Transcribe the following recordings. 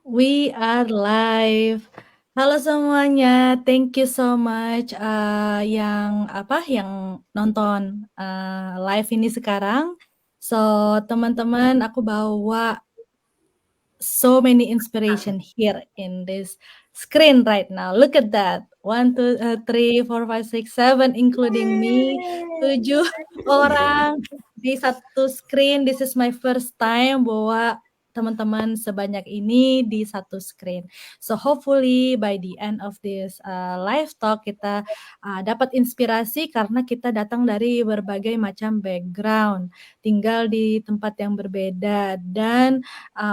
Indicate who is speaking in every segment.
Speaker 1: We are live. Halo semuanya, thank you so much yang nonton live ini sekarang. So teman-teman, aku bawa so many inspiration here in this screen right now. Look at that. 1, 2, 3, 4, 5, 6, 7, including me. 7 orang di satu screen. This is my first time bawa teman-teman sebanyak ini di satu screen. So hopefully by the end of this live talk kita dapat inspirasi karena kita datang dari berbagai macam background, tinggal di tempat yang berbeda dan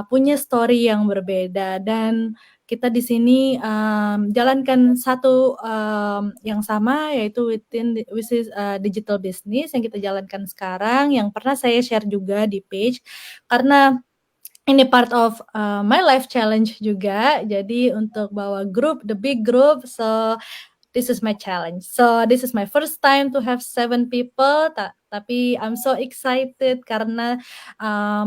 Speaker 1: punya story yang berbeda, dan kita di sini jalankan satu yang sama, yaitu which is digital business yang kita jalankan sekarang, yang pernah saya share juga di page karena ini part of my life challenge juga. Jadi untuk bawa grup, the big group, so this is my challenge. So this is my first time to have 7 people, tapi I'm so excited karena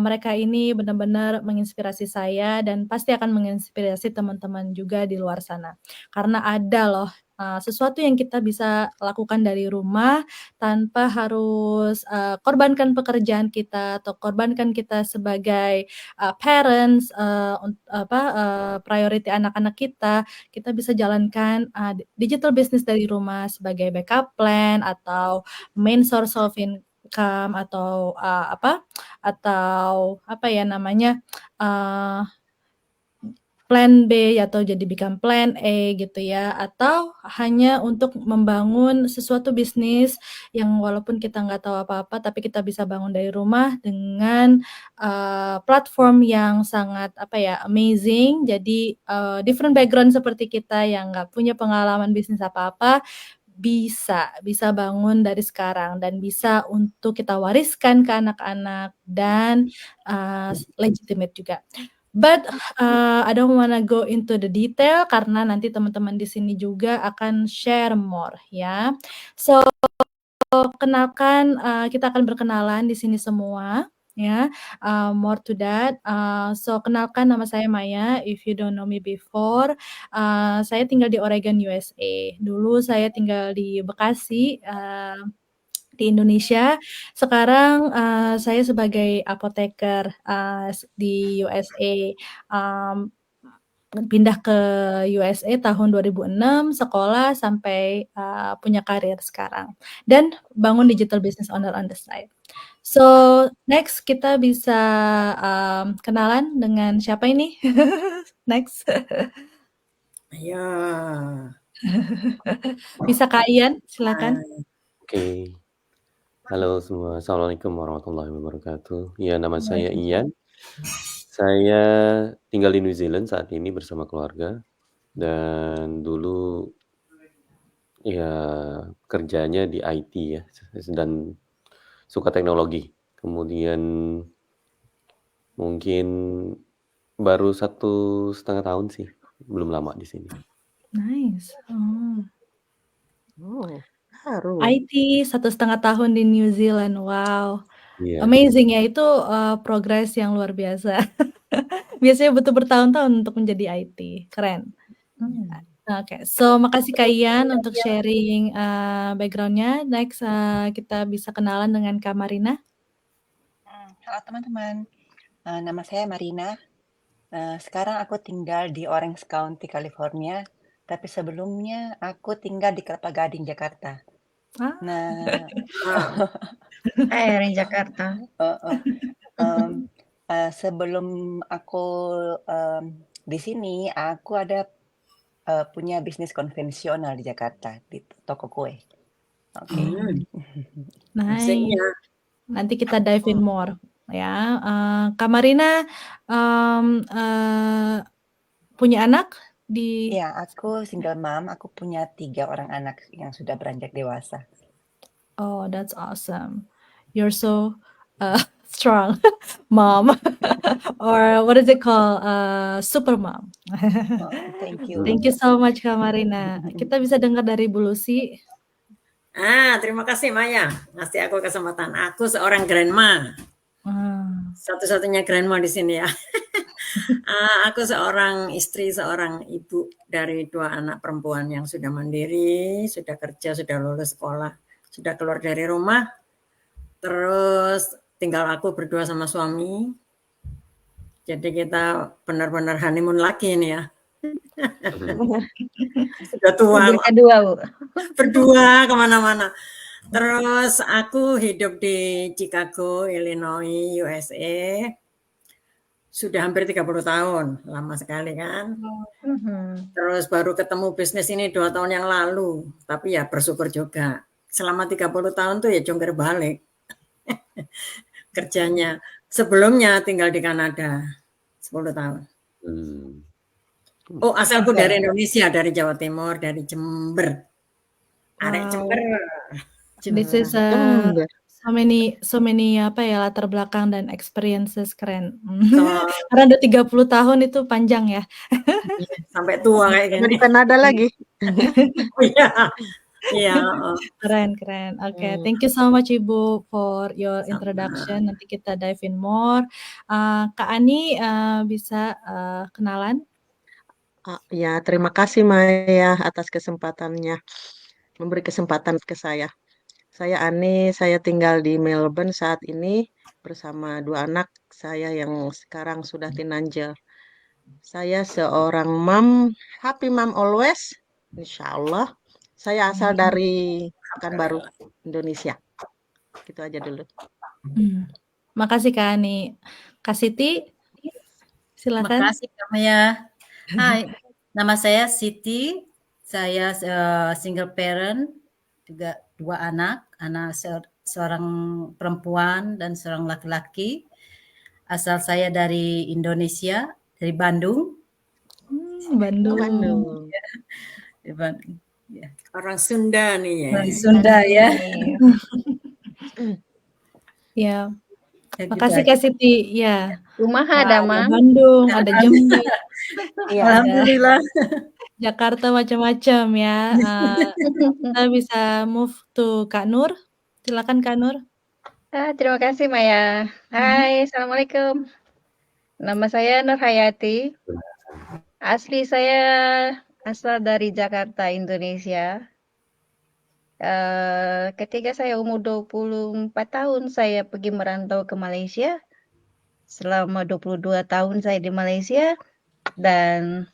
Speaker 1: mereka ini benar-benar menginspirasi saya dan pasti akan menginspirasi teman-teman juga di luar sana. Karena ada loh sesuatu yang kita bisa lakukan dari rumah tanpa harus korbankan pekerjaan kita atau korbankan kita sebagai parents, priority anak-anak kita bisa jalankan digital business dari rumah sebagai backup plan atau main source of income atau plan B atau jadi become plan A gitu ya, atau hanya untuk membangun sesuatu bisnis yang walaupun kita nggak tahu apa-apa tapi kita bisa bangun dari rumah dengan platform yang sangat amazing. Jadi different background seperti kita yang nggak punya pengalaman bisnis apa-apa bisa bangun dari sekarang dan bisa untuk kita wariskan ke anak-anak dan legitimate juga. But I don't wanna go into the detail karena nanti teman-teman di sini juga akan share more ya. So kenalkan, kita akan berkenalan di sini semua ya. More to that, so kenalkan, nama saya Maya, if you don't know me before. Saya tinggal di Oregon, USA. Dulu saya tinggal di Bekasi, di Indonesia. Sekarang saya sebagai apoteker di USA. Pindah ke USA tahun 2006, sekolah sampai punya karir sekarang dan bangun digital business owner on the side. So next kita bisa kenalan dengan siapa ini? Next.
Speaker 2: Ya.
Speaker 1: Bisa Kak Ian, silakan.
Speaker 3: Oke. Halo semua, Assalamualaikum warahmatullahi wabarakatuh. Ya, nama saya Ian. Saya tinggal di New Zealand saat ini bersama keluarga. Dan dulu ya kerjanya di IT ya, dan suka teknologi. Kemudian mungkin baru 1,5 tahun sih, belum lama di sini.
Speaker 1: Nice.
Speaker 2: Baru.
Speaker 1: IT 1,5 tahun di New Zealand, wow.
Speaker 3: Iya.
Speaker 1: Amazing ya, itu progres yang luar biasa. Biasanya butuh bertahun-tahun untuk menjadi IT, keren. Oke, so makasih Kak Ian untuk sharing background-nya. Next kita bisa kenalan dengan Kak Marina.
Speaker 4: Halo teman-teman, nama saya Marina. Sekarang aku tinggal di Orange County, California. Tapi sebelumnya aku tinggal di Kelapa Gading, Jakarta. Nah,
Speaker 2: Di Jakarta.
Speaker 4: Sebelum aku di sini, aku ada punya bisnis konvensional di Jakarta di toko kue. Oke.
Speaker 1: Nice. Nanti kita dive in more ya. Kak Marina punya anak di?
Speaker 4: Ya, aku single mom. Aku punya 3 orang anak yang sudah beranjak dewasa.
Speaker 1: Oh, that's awesome. You're so strong mom, or what is it called? Super mom.
Speaker 4: Thank you.
Speaker 1: Thank you so much Kak Marina. Kita bisa dengar dari Bu Lucy.
Speaker 2: Terima kasih Maya, ngasih aku kesempatan. Aku seorang grandma. Satu-satunya grandma di sini ya. Aku seorang istri, seorang ibu dari 2 anak perempuan yang sudah mandiri, sudah kerja, sudah lulus sekolah, sudah keluar dari rumah, terus tinggal aku berdua sama suami. Jadi kita benar-benar honeymoon lagi nih ya. Sudah tua
Speaker 5: Mobil
Speaker 2: kok,
Speaker 5: kedua, Bu.
Speaker 2: berdua kemana-mana. Terus aku hidup di Chicago, Illinois, USA. Sudah hampir 30 tahun, lama sekali kan.
Speaker 5: Mhm.
Speaker 2: Terus baru ketemu bisnis ini 2 tahun yang lalu, tapi ya bersyukur juga. Selama 30 tahun tuh ya jungkir balik kerjanya. Sebelumnya tinggal di Kanada 10 tahun.
Speaker 3: Hmm.
Speaker 2: Oh, asalku dari Indonesia, dari Jawa Timur, dari Jember. Arek
Speaker 1: Wow.
Speaker 2: Jember.
Speaker 1: This is
Speaker 5: Jember.
Speaker 1: so many apa ya latar belakang dan experiences keren.
Speaker 2: So,
Speaker 1: Karena udah 30 tahun itu panjang ya.
Speaker 2: sampai tua kayak
Speaker 5: Sama di
Speaker 2: gini.
Speaker 5: Kanada lagi.
Speaker 2: Iya. Iya, heeh.
Speaker 1: Keren. Oke, thank you so much Ibu for your
Speaker 2: Sama.
Speaker 1: introduction. Nanti kita dive in more. Kak Ani bisa kenalan?
Speaker 5: Ya, terima kasih Maya atas kesempatannya, memberi kesempatan ke saya. Saya Ani, saya tinggal di Melbourne saat ini bersama 2 anak saya yang sekarang sudah teenager. Saya seorang mom, happy mom always, insya Allah. Saya asal dari Pekanbaru, Indonesia. Gitu aja dulu.
Speaker 1: Makasih Kak Ani. Kak Siti, silakan.
Speaker 6: Makasih Kak Maya. Hai, nama saya Siti. Saya single parent, juga 2 anak seorang perempuan dan seorang laki-laki. Asal saya dari Indonesia, dari Bandung.
Speaker 1: Bandung.
Speaker 6: Di Bandung. Ya.
Speaker 2: Orang Sunda nih ya.
Speaker 6: Dari Sunda ya.
Speaker 1: Ya.
Speaker 6: Ya,
Speaker 1: Makasih
Speaker 6: gitu
Speaker 1: Kak Siti. Ya.
Speaker 5: Rumah
Speaker 1: Ada
Speaker 5: ada, Mam.
Speaker 1: Bandung, ada Jember,
Speaker 4: Iya.
Speaker 6: Alhamdulillah.
Speaker 1: Jakarta macam-macam ya. Kita bisa move to Kak Nur. Silakan Kak Nur.
Speaker 5: Terima kasih Maya. Hai, Assalamualaikum. Nama saya Nur Hayati. Asli saya asal dari Jakarta, Indonesia. Ketika saya umur 24 tahun, saya pergi merantau ke Malaysia. Selama 22 tahun saya di Malaysia. Dan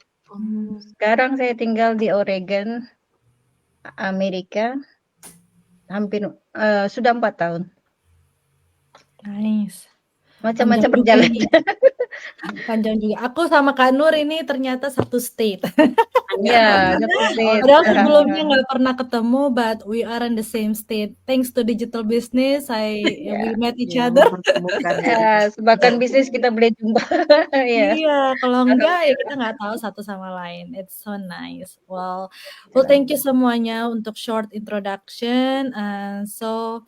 Speaker 5: sekarang saya tinggal di Oregon, Amerika. Hampir sudah 4 tahun.
Speaker 1: Nice.
Speaker 5: Macam-macam
Speaker 1: Panjang juga
Speaker 5: perjalanan.
Speaker 1: nih. Panjang juga. Aku sama Kak Nur ini ternyata satu state.
Speaker 5: Ya, seperti
Speaker 1: Padahal sebelumnya nggak pernah ketemu, but we are in the same state. Thanks to digital business, we met each other.
Speaker 5: Ya, sebabkan bisnis kita boleh jumpa. Ya.
Speaker 1: Iya, kalau enggak ya kita nggak tahu satu sama lain. It's so nice. Well, thank you semuanya untuk short introduction. So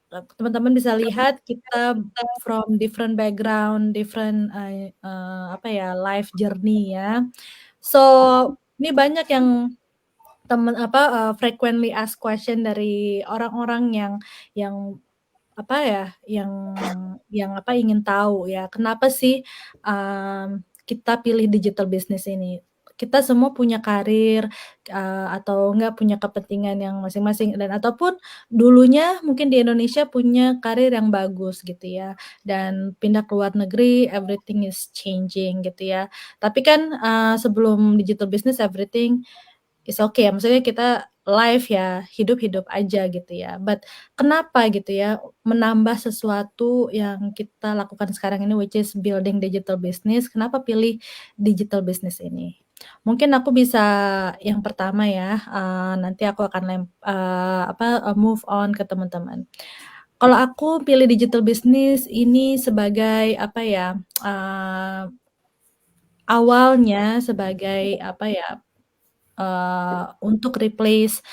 Speaker 1: teman-teman bisa lihat kita from different background, different life journey ya. So ini banyak yang frequently asked question dari orang-orang yang ingin tahu ya, kenapa sih kita pilih digital business ini. Kita semua punya karir atau enggak punya kepentingan yang masing-masing dan ataupun dulunya mungkin di Indonesia punya karir yang bagus gitu ya, dan pindah ke luar negeri everything is changing gitu ya. Tapi kan sebelum digital business everything is okay, maksudnya kita live ya, hidup-hidup aja gitu ya. But kenapa gitu ya menambah sesuatu yang kita lakukan sekarang ini, which is building digital business, kenapa pilih digital business ini? Mungkin aku bisa yang pertama ya, nanti aku akan move on ke teman-teman. Kalau aku pilih digital business ini sebagai awalnya sebagai untuk replace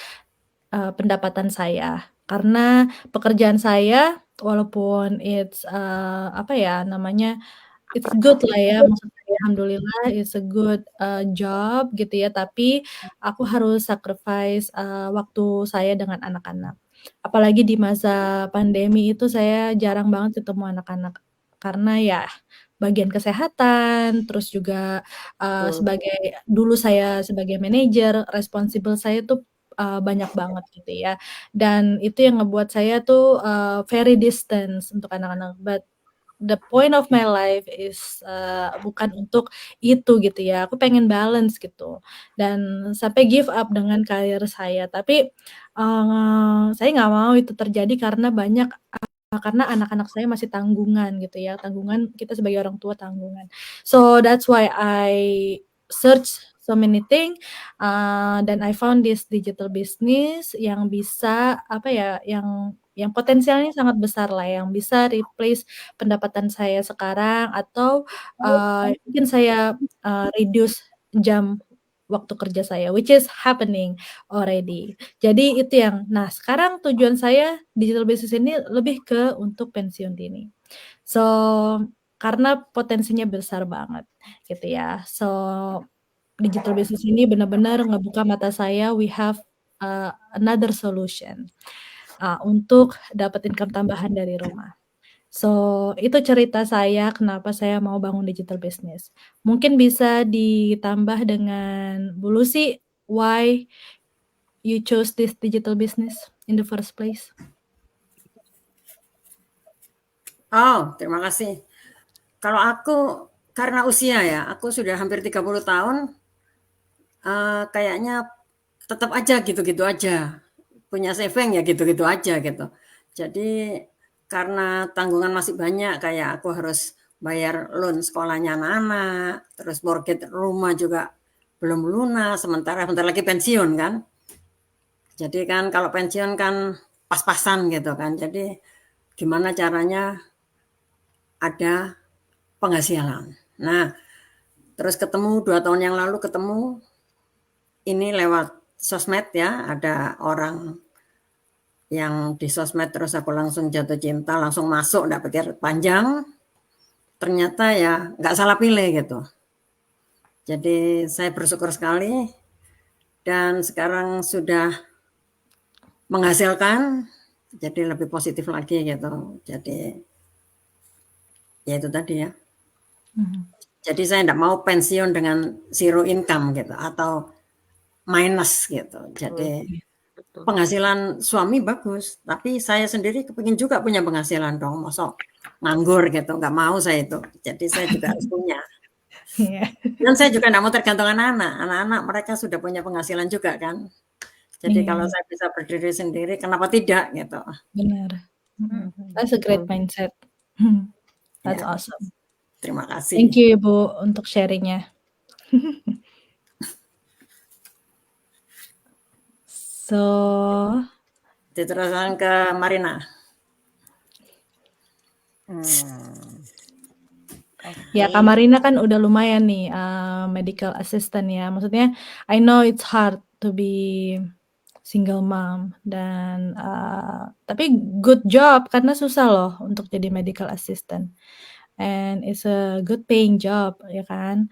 Speaker 1: pendapatan saya. Karena pekerjaan saya walaupun it's it's good lah ya, maksudnya alhamdulillah it's a good job gitu ya, tapi aku harus sacrifice waktu saya dengan anak-anak. Apalagi di masa pandemi itu saya jarang banget ketemu anak-anak karena ya bagian kesehatan, terus juga
Speaker 5: Betul.
Speaker 1: dulu saya sebagai manajer, responsible saya tuh banyak banget gitu ya. Dan itu yang ngebuat saya tuh very distance untuk anak-anak. But the point of my life is bukan untuk itu gitu ya. Aku pengen balance gitu. Dan sampai give up dengan karir saya. Tapi saya nggak mau itu terjadi karena karena anak-anak saya masih tanggungan gitu ya. Tanggungan kita sebagai orang tua tanggungan. So that's why I search so many things dan I found this digital business yang bisa apa ya, yang potensialnya sangat besar lah, yang bisa replace pendapatan saya sekarang atau mungkin saya reduce jam waktu kerja saya, which is happening already. Jadi itu nah sekarang tujuan saya digital business ini lebih ke untuk pensiun dini. So karena potensinya besar banget gitu ya. So digital business ini benar-benar ngebuka mata saya. We have another solution untuk dapat income tambahan dari rumah. So itu cerita saya kenapa saya mau bangun digital business. Mungkin bisa ditambah dengan Bu Lucy, why you chose this digital business in the first place?
Speaker 2: Oh, terima kasih. Kalau aku karena usia ya, aku sudah hampir 30 tahun, kayaknya tetap aja gitu-gitu aja. Punya saving ya gitu-gitu aja gitu. Jadi karena tanggungan masih banyak, kayak aku harus bayar loan sekolahnya anak-anak, terus mortgage rumah juga belum lunas, sementara bentar lagi pensiun kan. Jadi kan kalau pensiun kan pas-pasan gitu kan. Jadi gimana caranya ada penghasilan. Nah, terus ketemu 2 tahun yang lalu ketemu ini lewat sosmed ya, ada orang yang di sosmed terus aku langsung jatuh cinta, langsung masuk, nggak pikir panjang. Ternyata ya nggak salah pilih gitu. Jadi saya bersyukur sekali dan sekarang sudah menghasilkan, jadi lebih positif lagi gitu. Jadi ya itu tadi ya. Jadi saya nggak mau pensiun dengan zero income gitu atau minus gitu. Jadi
Speaker 5: Betul.
Speaker 2: penghasilan suami bagus, tapi saya sendiri kepingin juga punya penghasilan dong, masa nganggur gitu, nggak mau saya itu. Jadi saya juga harus punya.
Speaker 1: Iya,
Speaker 2: Dan saya juga nggak mau tergantung anak-anak mereka sudah punya penghasilan juga kan. Jadi
Speaker 1: iya,
Speaker 2: kalau saya bisa berdiri sendiri, kenapa tidak gitu.
Speaker 1: benar. That's a great mindset. That's
Speaker 2: Ya,
Speaker 1: awesome.
Speaker 2: terima
Speaker 1: Thank
Speaker 2: kasih.
Speaker 1: you Ibu untuk sharingnya. So,
Speaker 2: Diteruskan ke Marina.
Speaker 1: ya Kak Marina kan udah lumayan nih medical assistant ya. Maksudnya I know it's hard to be single mom dan tapi good job karena susah loh untuk jadi medical assistant. And it's a good paying job ya kan.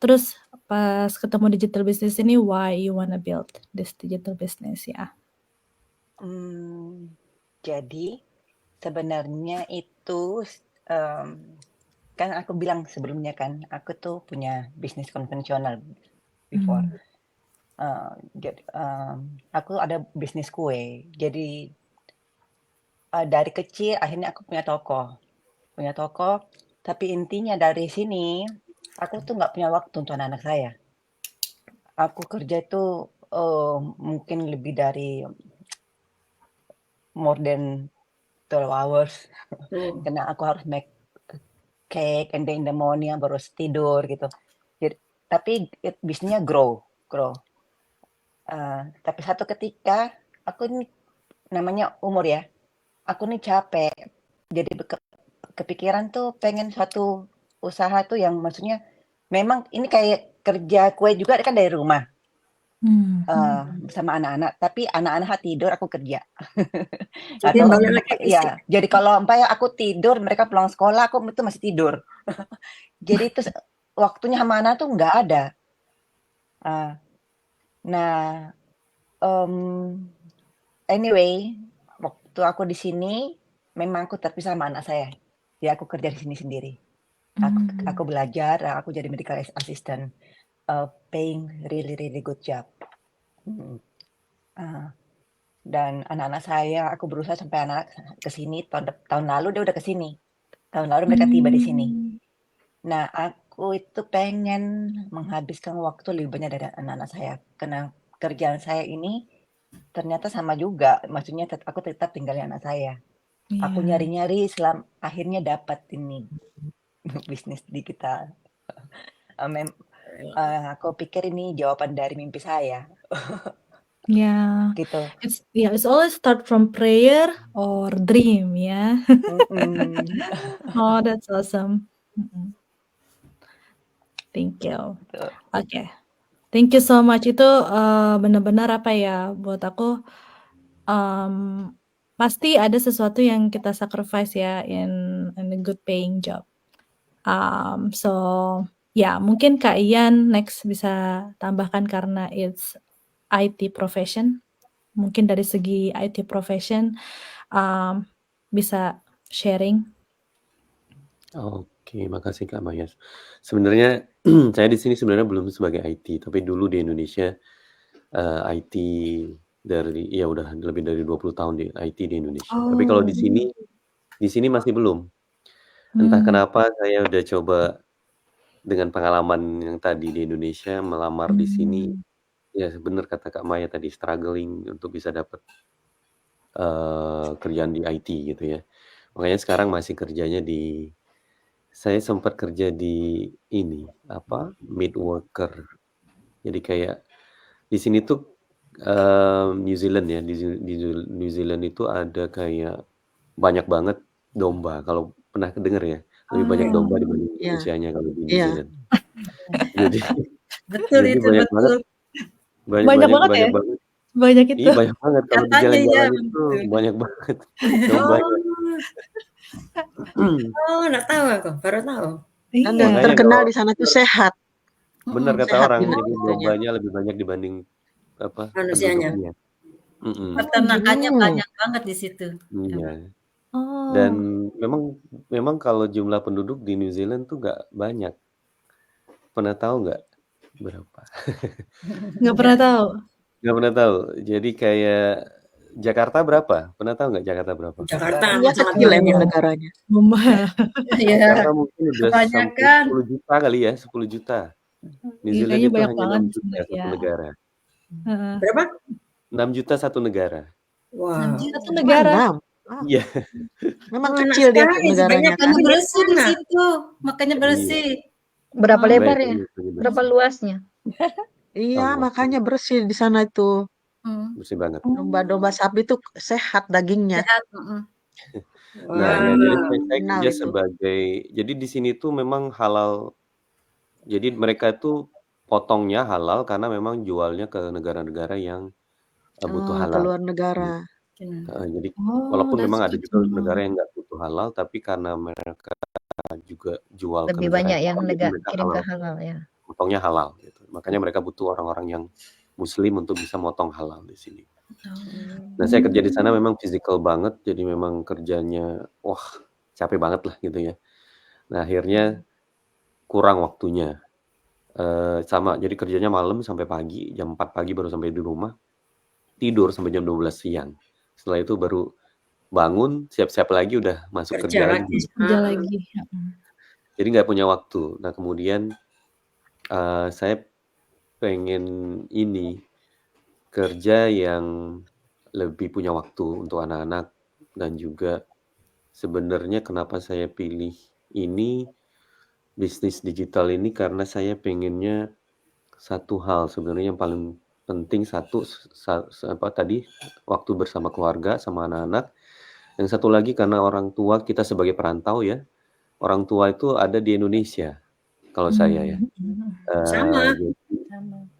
Speaker 1: Terus pas ketemu digital business ini, why you wanna build this digital business ya?
Speaker 4: Jadi sebenarnya itu kan aku bilang sebelumnya kan, aku tuh punya bisnis konvensional before. Aku ada bisnis kue. Jadi dari kecil akhirnya aku punya toko. Tapi intinya dari sini aku tuh nggak punya waktu untuk anak saya. Aku kerja itu mungkin lebih dari more than 12 hours karena aku harus make cake and then in the morning baru tidur gitu. Jadi, tapi bisnisnya grow. Tapi satu ketika aku ini namanya umur ya, aku nih capek. Jadi kepikiran tuh pengen suatu usaha tuh yang maksudnya memang ini kayak kerja kue juga kan dari rumah. Bersama anak-anak, tapi anak-anak tidur aku kerja.
Speaker 2: Jadi
Speaker 4: Atau
Speaker 2: balik lagi ke
Speaker 4: ya, jadi kalau aku tidur, mereka pulang sekolah, aku itu masih tidur. Jadi itu waktunya mana tuh nggak ada. Nah, anyway, waktu aku di sini memang aku terpisah sama anak saya. Jadi aku kerja di sini sendiri. Aku belajar, aku jadi medical assistant, paying really good job. Dan anak-anak saya, aku berusaha sampai anak ke sini tahun lalu dia udah ke sini. Tahun lalu mereka tiba di sini. Nah, aku itu pengen menghabiskan waktu lebih banyak dari anak-anak saya. Karena kerjaan saya ini ternyata sama juga, maksudnya aku tetap tinggalin anak saya. Aku
Speaker 1: Iya.
Speaker 4: nyari-nyari akhirnya dapat ini bisnis digital. Aku pikir ini jawaban dari mimpi saya.
Speaker 1: Yeah.
Speaker 4: Gitu.
Speaker 1: It's always start from prayer or dream ya. Oh, that's awesome. Thank you. Oke. Thank you so much. Itu benar-benar apa ya, buat aku pasti ada sesuatu yang kita sacrifice ya in a good paying job. So ya mungkin Kak Ian next bisa tambahkan karena it's IT profession. Mungkin dari segi IT profession bisa sharing.
Speaker 3: Oke, makasih Kak Maya. Sebenarnya saya di sini sebenarnya belum sebagai IT, tapi dulu di Indonesia IT dari ya udah lebih dari 20 tahun di IT di Indonesia. Tapi kalau di sini masih belum. Entah kenapa saya udah coba dengan pengalaman yang tadi di Indonesia melamar di sini. Ya benar kata Kak Maya tadi, struggling untuk bisa dapat kerjaan di IT gitu ya. Makanya sekarang masih kerjanya saya sempat kerja di ini, mid worker. Jadi kayak di sini tuh New Zealand ya, di New Zealand itu ada kayak banyak banget domba. Kalau pernah dengar ya, lebih banyak domba dibanding manusianya kalau di New Zealand. Jadi
Speaker 6: Betul
Speaker 3: jadi
Speaker 6: itu,
Speaker 3: banyak
Speaker 6: betul.
Speaker 3: banget.
Speaker 1: Banyak banget ya? Banyak itu.
Speaker 3: Iya banyak banget kalau di
Speaker 6: Katanya ya,
Speaker 3: jalan-jalan itu
Speaker 6: betul.
Speaker 3: banyak banget dombanya.
Speaker 2: Nggak tahu aku, baru tahu.
Speaker 5: Dan yang
Speaker 3: Makanya
Speaker 5: terkenal
Speaker 3: kalau
Speaker 5: di sana tuh sehat.
Speaker 3: benar kata
Speaker 5: Sehat
Speaker 3: orang,
Speaker 5: juga
Speaker 3: jadi
Speaker 5: katanya.
Speaker 3: dombanya lebih banyak dibanding
Speaker 2: Manusianya.
Speaker 3: penduduknya.
Speaker 6: Peternakannya banyak banget di situ.
Speaker 3: Iya.
Speaker 1: Oh.
Speaker 3: Dan memang kalau jumlah penduduk di New Zealand tuh nggak banyak. Pernah tahu nggak berapa?
Speaker 1: Nggak pernah tahu.
Speaker 3: Nggak pernah tahu. Jadi kayak Jakarta berapa? Pernah tahu nggak Jakarta berapa?
Speaker 2: Jakarta
Speaker 5: Dia
Speaker 2: sangat
Speaker 5: kecil
Speaker 2: banyak.
Speaker 5: emang negaranya.
Speaker 6: Iya.
Speaker 3: Jakarta mungkin udah
Speaker 6: Kebanyakan.
Speaker 3: sampai 10 juta kali ya, 10 juta. New
Speaker 1: Iya,
Speaker 3: Zealand
Speaker 1: kayaknya
Speaker 3: itu
Speaker 1: banyak
Speaker 3: hanya
Speaker 1: banget
Speaker 3: 6 juta
Speaker 1: sebenarnya.
Speaker 3: satu negara.
Speaker 2: Berapa?
Speaker 3: 6 juta satu negara.
Speaker 2: Wow.
Speaker 1: Satu negara.
Speaker 3: Iya.
Speaker 5: Memang
Speaker 2: Oh, enak
Speaker 5: kecil dia
Speaker 2: sekali,
Speaker 5: negaranya
Speaker 2: sebanyak
Speaker 5: kan.
Speaker 6: Makanya bersih di
Speaker 2: Nah.
Speaker 6: situ. Makanya bersih.
Speaker 7: Berapa lebar
Speaker 3: Baik,
Speaker 7: ya?
Speaker 3: bersih.
Speaker 7: Berapa luasnya?
Speaker 5: Iya,
Speaker 3: Oh,
Speaker 5: makanya bersih di sana itu.
Speaker 3: bersih banget.
Speaker 5: Domba-domba sapi itu sehat dagingnya.
Speaker 6: Sehat.
Speaker 3: Nah, ya, jadi saya
Speaker 5: Kenal
Speaker 3: kerja
Speaker 5: itu.
Speaker 3: sebagai, jadi di sini tuh memang halal. Jadi mereka itu potongnya halal karena memang jualnya ke negara-negara yang butuh
Speaker 5: Ke
Speaker 3: halal.
Speaker 5: luar negara.
Speaker 3: Jadi
Speaker 1: Oh,
Speaker 3: walaupun
Speaker 1: that's
Speaker 3: memang ada
Speaker 1: good
Speaker 3: juga
Speaker 1: to know.
Speaker 3: negara yang nggak butuh halal, tapi karena mereka juga jual ke
Speaker 7: Lebih
Speaker 3: negara
Speaker 7: banyak yang
Speaker 3: Islam, jadi mereka
Speaker 7: kirim ke
Speaker 3: halal.
Speaker 7: halal ya.
Speaker 3: Potongnya halal gitu. Makanya mereka butuh orang-orang yang Muslim untuk bisa motong halal di sini. Nah, saya kerja di sana memang physical banget, jadi memang kerjanya capek banget lah gitu ya. Nah, akhirnya kurang waktunya. Sama, jadi kerjanya malam sampai pagi, jam 4 pagi baru sampai di rumah. Tidur sampai jam 12 siang. Setelah itu baru bangun, siap-siap lagi udah masuk kerja lagi.
Speaker 1: Kerja lagi.
Speaker 3: Jadi nggak punya waktu. Nah, kemudian saya pengen kerja yang lebih punya waktu untuk anak-anak, dan juga sebenarnya kenapa saya pilih bisnis digital ini karena saya pengennya satu hal sebenarnya yang paling penting, tadi waktu bersama keluarga sama anak-anak. Yang satu lagi karena orang tua kita sebagai perantau ya, orang tua itu ada di Indonesia kalau saya ya.
Speaker 2: Sama.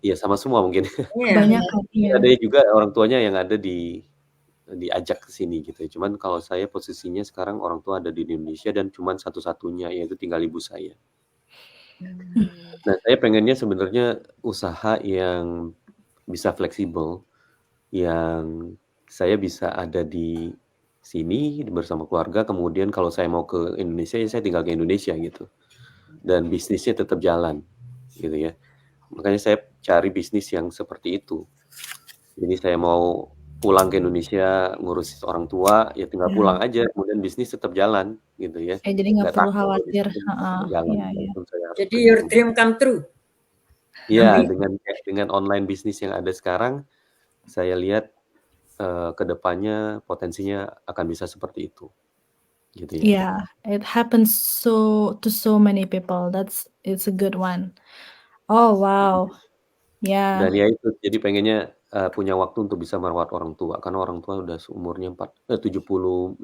Speaker 3: Iya sama semua mungkin.
Speaker 1: Kebanyakan.
Speaker 3: Ada juga orang tuanya yang ada diajak ke sini gitu. Cuman kalau saya posisinya sekarang orang tua ada di Indonesia dan cuman satu-satunya yaitu tinggal ibu saya. Nah, saya pengennya sebenarnya usaha yang bisa fleksibel, yang saya bisa ada di sini bersama keluarga, kemudian kalau saya mau ke Indonesia ya saya tinggal ke Indonesia gitu. dan bisnisnya tetap jalan, gitu ya. Makanya saya cari bisnis yang seperti itu. Jadi saya mau pulang ke Indonesia ngurus orang tua, ya tinggal pulang
Speaker 1: Ya.
Speaker 3: aja, kemudian bisnis tetap jalan, gitu ya.
Speaker 1: Jadi nggak
Speaker 3: Nggak
Speaker 1: perlu
Speaker 3: takut kalau
Speaker 1: khawatir.
Speaker 3: bisnis tetap
Speaker 1: Heeh.
Speaker 3: jalan,
Speaker 1: Iya, iya.
Speaker 3: walaupun saya harus
Speaker 2: Jadi
Speaker 3: pergi
Speaker 2: your
Speaker 3: ke
Speaker 2: dream come true.
Speaker 3: Iya,
Speaker 2: Amin.
Speaker 3: dengan online bisnis yang ada sekarang, saya lihat ke depannya potensinya akan bisa seperti itu, gitu ya.
Speaker 1: Yeah, it happens to so many people. It's a good one. Oh wow, yeah.
Speaker 3: Dan ya itu, jadi pengennya punya waktu untuk bisa merawat orang tua, karena orang tua udah umurnya 75,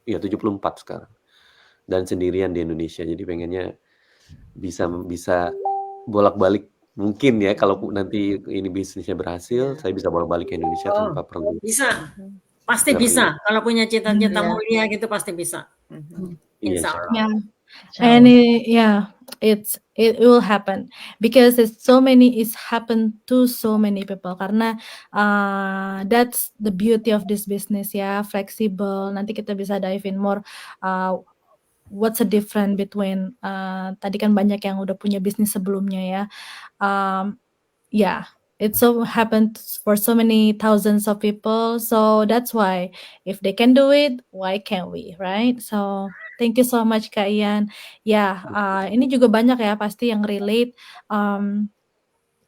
Speaker 3: 74 sekarang, dan sendirian di Indonesia. Jadi pengennya bisa bolak-balik, mungkin ya kalau nanti ini bisnisnya berhasil, saya bisa bolak-balik ke Indonesia
Speaker 2: Oh,
Speaker 3: tanpa perlu
Speaker 2: bisa. Pasti
Speaker 3: ngeri.
Speaker 2: bisa. Kalau punya cita-cita
Speaker 4: Iya.
Speaker 2: mulia gitu pasti bisa.
Speaker 3: Iya,
Speaker 2: Insya Allah.
Speaker 1: Yeah,
Speaker 4: Insya
Speaker 1: and
Speaker 4: Allah.
Speaker 1: it will happen because it's happen to so many people karena that's the beauty of this business ya, flexible. Nanti kita bisa dive in more. What's the difference between tadi kan banyak yang udah punya bisnis sebelumnya ya. Yeah, it so happened for so many thousands of people. So that's why if they can do it, why can't we, right? So thank you so much Kak Ian. Ya, ini juga banyak ya pasti yang relate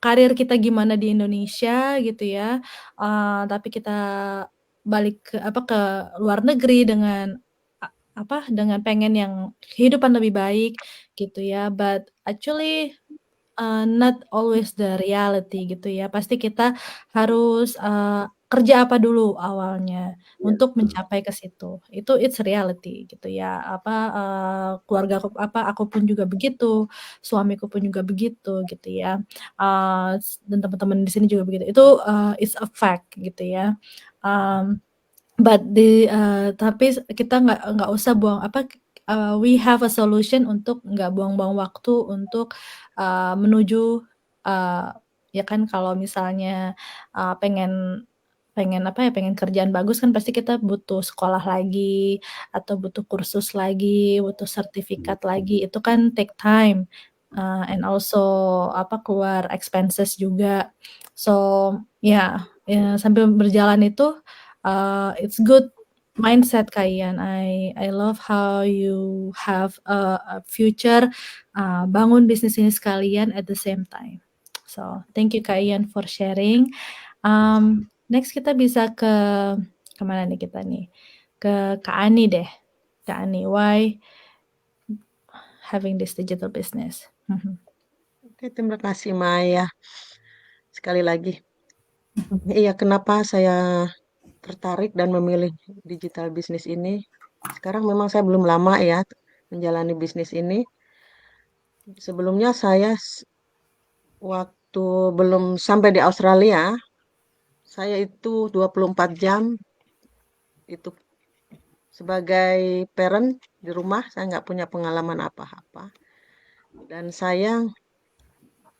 Speaker 1: karir kita gimana di Indonesia gitu ya. Tapi kita balik ke luar negeri dengan dengan pengen yang kehidupan lebih baik gitu ya. But actually not always the reality gitu ya. Pasti kita harus kerja apa dulu awalnya untuk mencapai ke situ. It's reality gitu ya. Keluarga aku pun juga begitu, suamiku pun juga begitu gitu ya. Dan teman-teman di sini juga begitu. Itu it's a fact gitu ya. But tapi kita nggak usah buang we have a solution untuk nggak buang-buang waktu untuk menuju ya kan kalau misalnya pengen kerjaan bagus kan pasti kita butuh sekolah lagi atau butuh kursus lagi, butuh sertifikat lagi, itu kan take time and also keluar expenses juga. So ya sambil berjalan itu it's good mindset Kak Ian. I love how you have a future bangun bisnis ini sekalian at the same time. So thank you Kak Ian for sharing. Next kita bisa ke kemana nih kita nih? Ke Kak Ani deh. Kak Ani, why having this digital business?
Speaker 5: Oke, terima kasih Maya. Sekali lagi. Iya, kenapa saya tertarik dan memilih digital business ini? Sekarang memang saya belum lama ya menjalani bisnis ini. Sebelumnya saya waktu belum sampai di Australia, saya itu 24 jam itu sebagai parent di rumah, saya nggak punya pengalaman apa-apa. Dan saya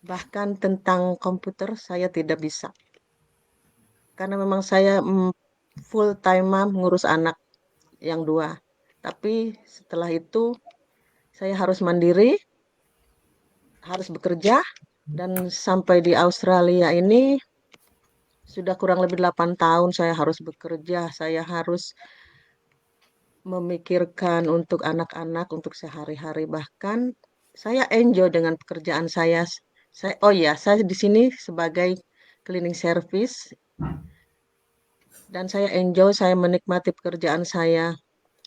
Speaker 5: bahkan tentang komputer saya tidak bisa. Karena memang saya full time mom ngurus anak yang 2. Tapi setelah itu saya harus mandiri, harus bekerja, dan sampai di Australia ini sudah kurang lebih 8 tahun saya harus bekerja, saya harus memikirkan untuk anak-anak, untuk sehari-hari. Bahkan saya enjoy dengan pekerjaan saya. Saya di sini sebagai cleaning service dan saya enjoy, saya menikmati pekerjaan saya.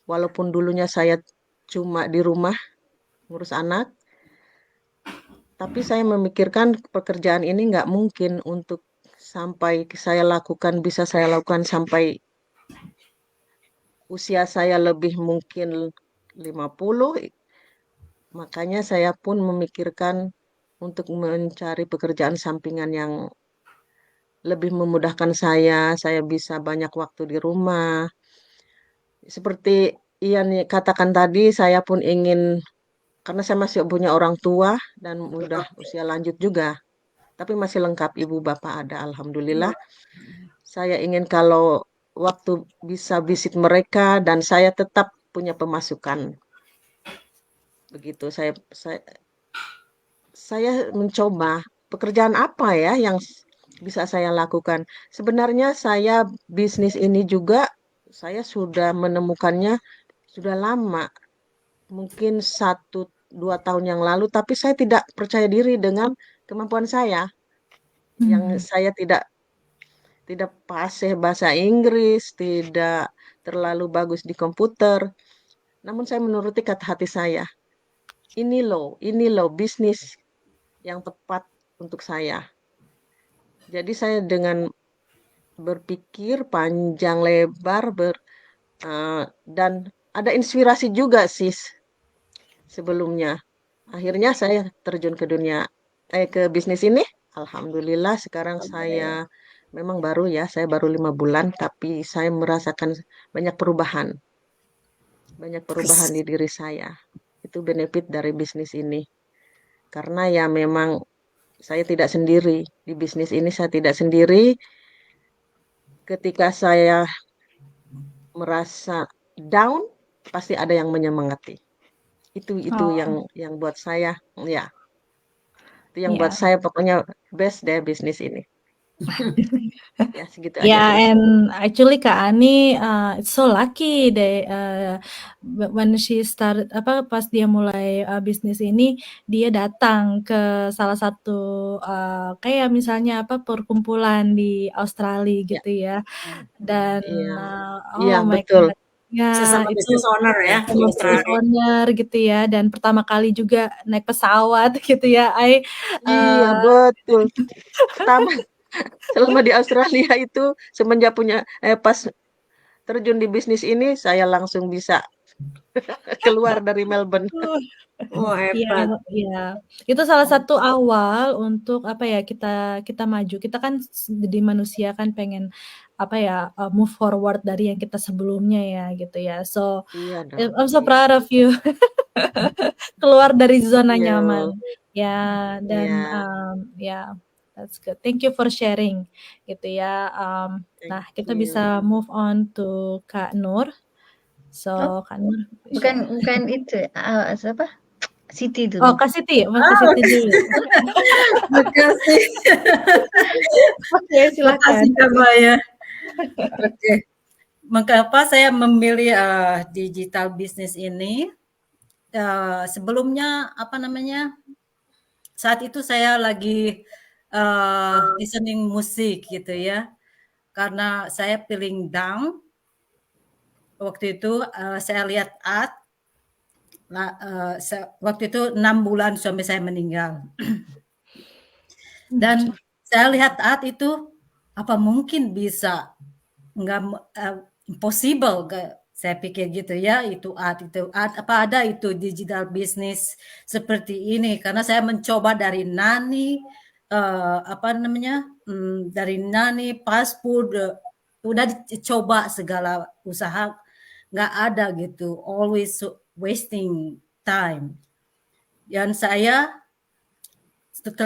Speaker 5: Walaupun dulunya saya cuma di rumah ngurus anak, tapi saya memikirkan pekerjaan ini nggak mungkin untuk bisa saya lakukan sampai usia saya lebih mungkin 50. Makanya saya pun memikirkan untuk mencari pekerjaan sampingan yang lebih memudahkan saya bisa banyak waktu di rumah. Seperti Ian katakan tadi, saya pun ingin, karena saya masih punya orang tua dan udah usia lanjut juga, tapi masih lengkap ibu bapak ada, alhamdulillah. Saya ingin kalau waktu bisa visit mereka dan saya tetap punya pemasukan. Begitu saya mencoba pekerjaan apa ya yang bisa saya lakukan. Sebenarnya saya bisnis ini juga saya sudah menemukannya sudah lama, mungkin 1-2 tahun yang lalu, tapi saya tidak percaya diri dengan kemampuan saya, yang saya tidak fasih bahasa Inggris, tidak terlalu bagus di komputer. Namun saya menuruti kata hati saya. Ini loh bisnis yang tepat untuk saya. Jadi saya dengan berpikir panjang lebar dan ada inspirasi juga sih sebelumnya. Akhirnya saya terjun ke ke bisnis ini. Alhamdulillah sekarang saya memang baru ya, saya baru 5 bulan, tapi saya merasakan banyak perubahan di diri saya. Itu benefit dari bisnis ini. Karena ya memang saya tidak sendiri. Di bisnis ini saya tidak sendiri. Ketika saya merasa down, pasti ada yang menyemangati. Itu yang buat saya, ya. Itu yang buat saya pokoknya best deh bisnis ini. Ya, segitu aja.
Speaker 1: Yeah, and actually Kak Ani, it's so lucky deh when she started pas dia mulai bisnis ini, dia datang ke salah satu kayak misalnya perkumpulan di Australia gitu ya. Dan
Speaker 5: Iya,
Speaker 1: oh my
Speaker 5: betul.
Speaker 1: God. Ya,
Speaker 2: Sesama
Speaker 1: itu
Speaker 2: business owner ya di
Speaker 1: sama
Speaker 2: Australia.
Speaker 1: business owner gitu ya, dan pertama kali juga naik pesawat gitu ya.
Speaker 5: Iya, betul. Selama di Australia itu semenjak pas terjun di bisnis ini saya langsung bisa keluar dari Melbourne.
Speaker 2: Oh,
Speaker 1: Iya,
Speaker 2: hebat.
Speaker 1: iya. Itu salah satu awal untuk kita maju. Kita kan jadi manusia kan pengen move forward dari yang kita sebelumnya ya gitu ya. So
Speaker 5: Iya dong.
Speaker 1: I'm so proud of you. Keluar dari zona
Speaker 5: Thank you.
Speaker 1: nyaman. Ya, dan
Speaker 5: Yeah.
Speaker 1: that's good. Thank you for sharing gitu ya. Nah, kita
Speaker 5: you.
Speaker 1: bisa move on to Kak Nur. So, Kak Nur.
Speaker 7: Bukan itu, siapa? Siti dulu.
Speaker 1: Oh, Kak Siti, Kak Siti dulu.
Speaker 2: Makasih.
Speaker 1: Oke, silakan.
Speaker 2: Makasih Kak Maya. Oke. Mengapa saya memilih digital business ini? Sebelumnya saat itu saya lagi listening musik gitu ya, karena saya feeling down. Waktu itu saya lihat ad. Waktu itu 6 bulan suami saya meninggal. Dan saya lihat ad itu, apa mungkin bisa, impossible, saya pikir gitu ya, itu ad, apa ada itu digital business seperti ini, karena saya mencoba dari nani, dari nani, fast food, udah dicoba segala usaha, nggak ada gitu, always wasting time. Dan saya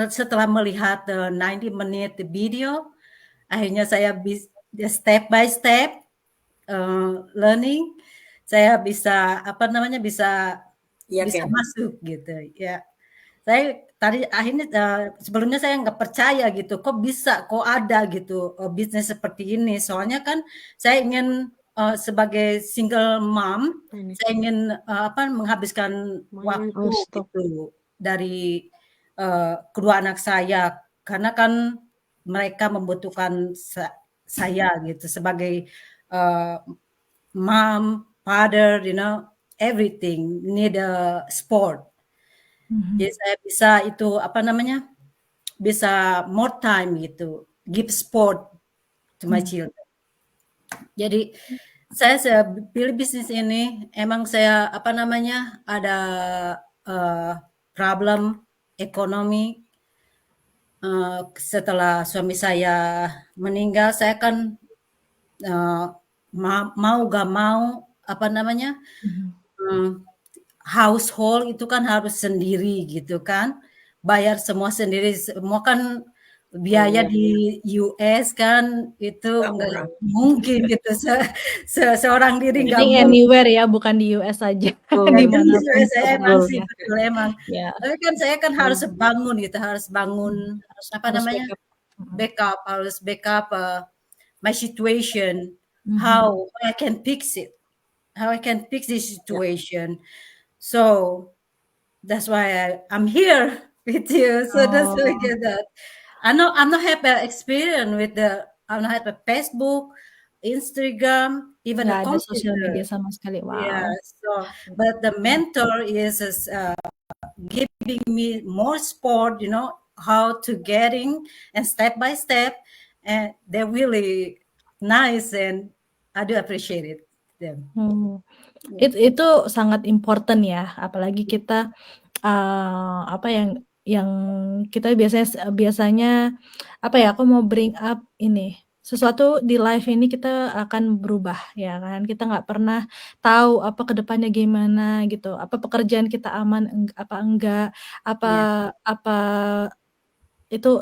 Speaker 2: setelah melihat 90-minute video, akhirnya saya step by step learning, saya bisa bisa masuk gitu ya. Saya tadi akhirnya sebelumnya saya nggak percaya gitu, kok ada gitu bisnis seperti ini. Soalnya kan saya ingin sebagai single mom, saya ingin menghabiskan waktu gitu dari kedua anak saya, karena kan mereka membutuhkan saya gitu sebagai mom, father, everything, need a sport. Jadi saya bisa bisa more time gitu, give sport to my children. Jadi saya pilih bisnis ini, emang saya ada problem ekonomi. Setelah suami saya meninggal, saya kan mau gak mau household itu kan harus sendiri gitu kan, bayar semua sendiri, semua kan
Speaker 6: biaya
Speaker 5: Iya.
Speaker 6: di US kan itu
Speaker 2: Nggak
Speaker 6: nggak
Speaker 2: murah.
Speaker 6: mungkin gitu, seorang diri nggak
Speaker 1: Penting
Speaker 6: mungkin.
Speaker 1: anywhere ya, bukan di US saja,
Speaker 5: Betul,
Speaker 6: Di
Speaker 1: dimanapun
Speaker 6: US saya emang
Speaker 5: betul.
Speaker 6: sih
Speaker 1: ya.
Speaker 6: betul emang.
Speaker 1: Ya,
Speaker 6: Tapi kan saya kan harus bangun gitu, harus bangun apa
Speaker 1: harus
Speaker 6: namanya
Speaker 1: backup. Mm-mm.
Speaker 6: harus backup my situation,
Speaker 1: Mhm.
Speaker 6: how I can fix it, how I can fix this
Speaker 5: Ya.
Speaker 6: situation. So that's why I'm here with you. So that's why I
Speaker 1: Oh,
Speaker 6: get that. I'm not have experience with I'm not have a Facebook, Instagram, even a
Speaker 1: nggak ada sosial
Speaker 6: computer.
Speaker 1: media sama sekali.
Speaker 6: Yeah.
Speaker 1: Wow.
Speaker 6: So, but the mentor is giving me more support. How to getting and step by step, and they're really nice, and I do appreciate it. Them.
Speaker 1: Hmm.
Speaker 6: Yeah.
Speaker 1: Itu sangat important ya, apalagi kita apa yang kita biasanya apa ya, aku mau bring up ini, sesuatu di life ini kita akan berubah ya kan, kita nggak pernah tahu apa ke depannya gimana gitu, apa pekerjaan kita aman apa enggak, apa
Speaker 6: Yeah.
Speaker 1: apa itu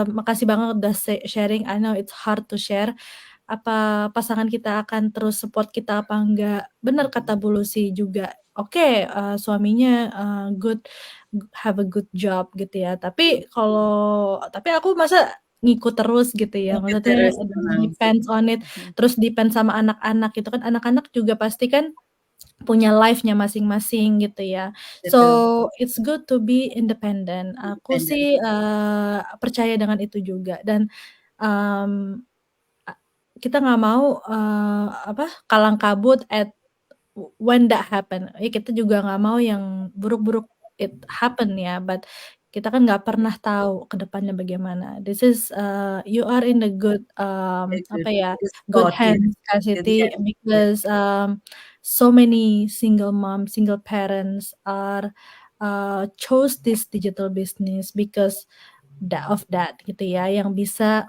Speaker 1: makasih banget udah sharing, I know it's hard to share, apa pasangan kita akan terus support kita apa enggak. Bener kata Bu Lucy juga, oke, suaminya, have a good job gitu ya, tapi aku masa ngikut terus gitu ya,
Speaker 6: Mungkin
Speaker 1: maksudnya
Speaker 6: terus memang sih.
Speaker 1: depends on it, terus depend sama anak-anak gitu kan, anak-anak juga pasti kan punya life-nya masing-masing gitu ya. So,
Speaker 6: Betul.
Speaker 1: it's good to be independent. Aku
Speaker 6: Independent.
Speaker 1: sih, percaya dengan itu juga dan, mmm, kita nggak mau, kalang kabut when that happen. Kita juga nggak mau yang buruk-buruk it happen ya, but kita kan nggak pernah tahu ke depannya bagaimana. This is, you are in the good, apa ya,
Speaker 6: Good
Speaker 1: good
Speaker 6: spot, yeah.
Speaker 1: hands Kak
Speaker 6: Good
Speaker 1: Siti,
Speaker 6: hand. Yeah.
Speaker 1: because, so many single mom, single parents are, chose this digital business because of that gitu ya, yang bisa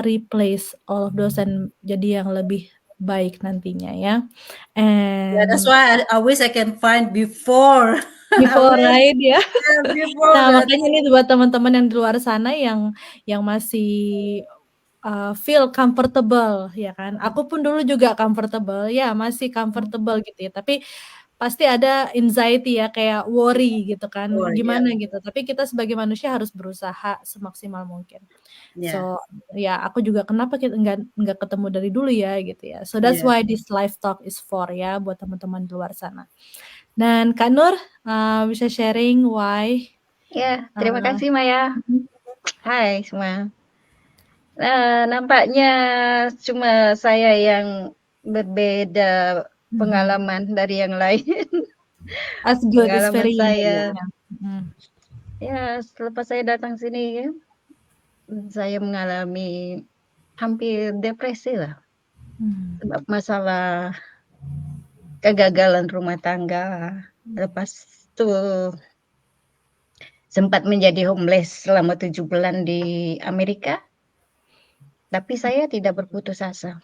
Speaker 1: replace all of those and jadi yang lebih baik nantinya ya.
Speaker 6: Yeah, that's
Speaker 1: And
Speaker 6: why I wish I can find before.
Speaker 1: before
Speaker 6: I wish,
Speaker 1: right ya.
Speaker 6: yeah, before
Speaker 1: Nah,
Speaker 6: that.
Speaker 1: makanya ini buat teman-teman yang di luar sana yang masih feel comfortable ya kan. Aku pun dulu juga comfortable, ya masih comfortable gitu ya. Tapi pasti ada anxiety ya, kayak worry gitu kan,
Speaker 6: Oh, yeah.
Speaker 1: gimana gitu. Tapi kita sebagai manusia harus berusaha semaksimal mungkin.
Speaker 6: Yeah.
Speaker 1: So, ya aku juga kenapa kita nggak ketemu dari dulu ya gitu ya. So that's
Speaker 6: Yeah.
Speaker 1: why this live talk is for ya buat teman-teman di luar sana. Dan Kak Nur, bisa sharing why?
Speaker 7: Ya, terima kasih Maya.
Speaker 1: Mhm.
Speaker 7: Hai semua. Nampaknya cuma saya yang berbeda pengalaman dari yang lain.
Speaker 1: That's good, it's
Speaker 7: Pengalaman
Speaker 1: very unique
Speaker 7: saya,
Speaker 1: ya. Mhm.
Speaker 7: ya selepas saya datang sini ya, saya mengalami hampir depresi lah. Sebab masalah kegagalan rumah tangga. Lepas itu sempat menjadi homeless selama 7 bulan di Amerika. Tapi saya tidak berputus asa.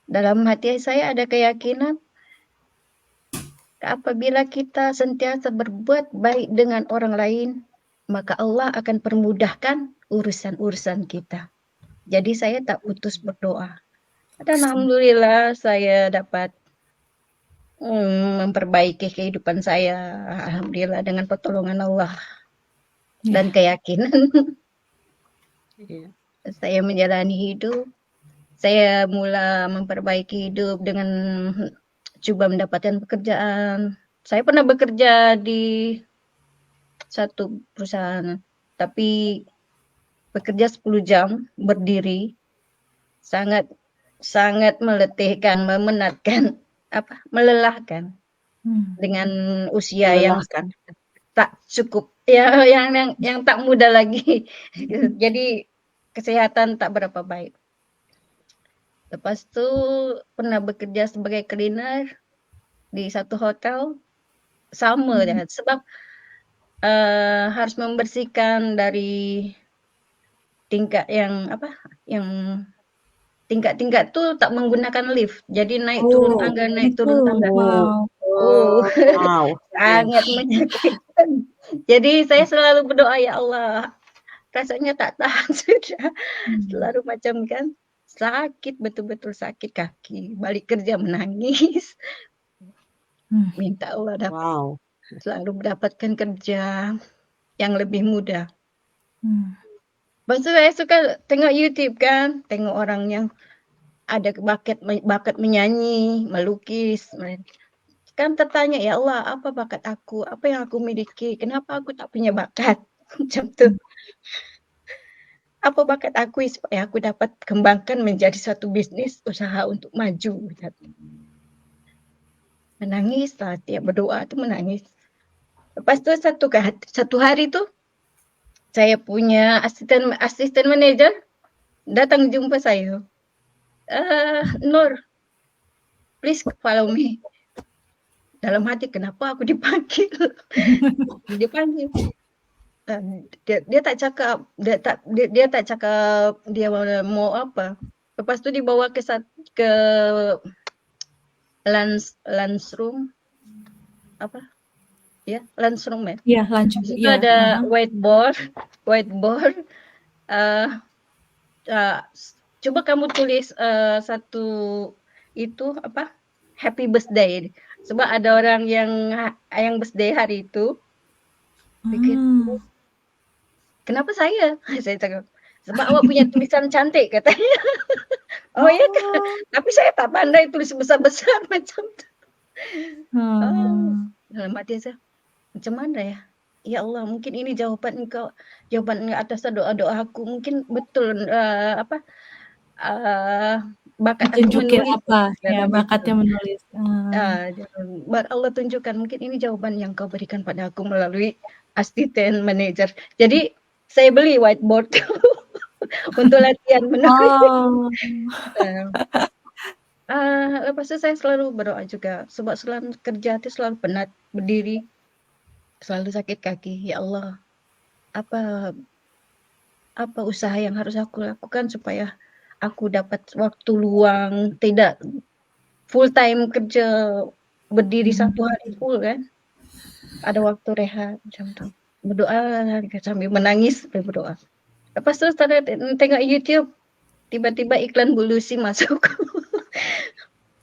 Speaker 7: Dalam hati saya ada keyakinan apabila kita sentiasa berbuat baik dengan orang lain, maka Allah akan permudahkan urusan-urusan kita. Jadi saya tak putus berdoa. Dan alhamdulillah saya dapat memperbaiki kehidupan saya, alhamdulillah dengan pertolongan Allah dan keyakinan. Saya menjalani hidup. Saya mula memperbaiki hidup dengan coba mendapatkan pekerjaan. Saya pernah bekerja di satu perusahaan, tapi bekerja 10 jam berdiri, sangat meletihkan, memenatkan, melelahkan dengan usia
Speaker 5: Melelahkan.
Speaker 7: yang tak cukup, ya yang tak muda lagi. Jadi kesehatan tak berapa baik. Lepas itu pernah bekerja sebagai cleaner di satu hotel, sama ya, sebab harus membersihkan dari tingkat yang tingkat-tingkat tuh tak menggunakan lift, jadi naik turun tangga, naik turun tangga.
Speaker 5: Wow.
Speaker 7: Sangat menyakitkan. Jadi saya selalu berdoa, ya Allah, rasanya tak tahan sudah. Selalu macam kan sakit, betul-betul sakit kaki. Balik kerja menangis. Minta Allah
Speaker 5: Wow.
Speaker 7: selalu mendapatkan kerja yang lebih mudah.
Speaker 1: Hmm.
Speaker 7: Lepas tu saya suka tengok YouTube kan, tengok orang yang ada bakat menyanyi, melukis. Kan tertanya, ya Allah, apa bakat aku? Apa yang aku miliki? Kenapa aku tak punya bakat? Macam tu. Apa bakat aku supaya aku dapat kembangkan menjadi satu bisnis usaha untuk maju. Menangis lah, tiap berdoa tu menangis. Lepas tu satu hari tu saya punya asisten manager datang jumpa saya. Nur, please follow me. Dalam hati kenapa aku dipanggil? Dipanggil. Dia tak cakap dia tak cakap dia mau apa. Lepas tu dibawa ke lunch room apa? Ya, lunch room ya.
Speaker 1: Iya, lanjut.
Speaker 7: Itu
Speaker 1: Iya.
Speaker 7: ada whiteboard. Coba kamu tulis satu itu apa? Happy birthday. Sebab ada orang yang birthday hari itu. Pikir, kenapa saya? Saya cakap, sebab awak punya tulisan cantik katanya. Oh ya kan? Tapi saya tak pandai tulis besar-besar macam tu. Dalam hati saya, macam mana ya? Ya Allah, mungkin ini jawaban engkau atas doa-doa aku. Mungkin betul bakat aku
Speaker 1: Tunjukin
Speaker 7: menulis.
Speaker 1: apa? Ya, bakatnya menulis.
Speaker 7: Allah tunjukkan, mungkin ini jawaban yang kau berikan pada aku melalui asisten manager. Jadi saya beli whiteboard untuk latihan menulis. Lepas itu saya selalu berdoa juga. Sebab selalu kerja itu selalu penat, berdiri. Selalu sakit kaki. Ya Allah, apa usaha yang harus aku lakukan supaya aku dapat waktu luang, tidak full time kerja, berdiri satu hari full kan. Ada waktu rehat macam tu. Berdoa sambil menangis, berdoa. Lepas tu tengok YouTube, tiba-tiba iklan Bulusi masuk.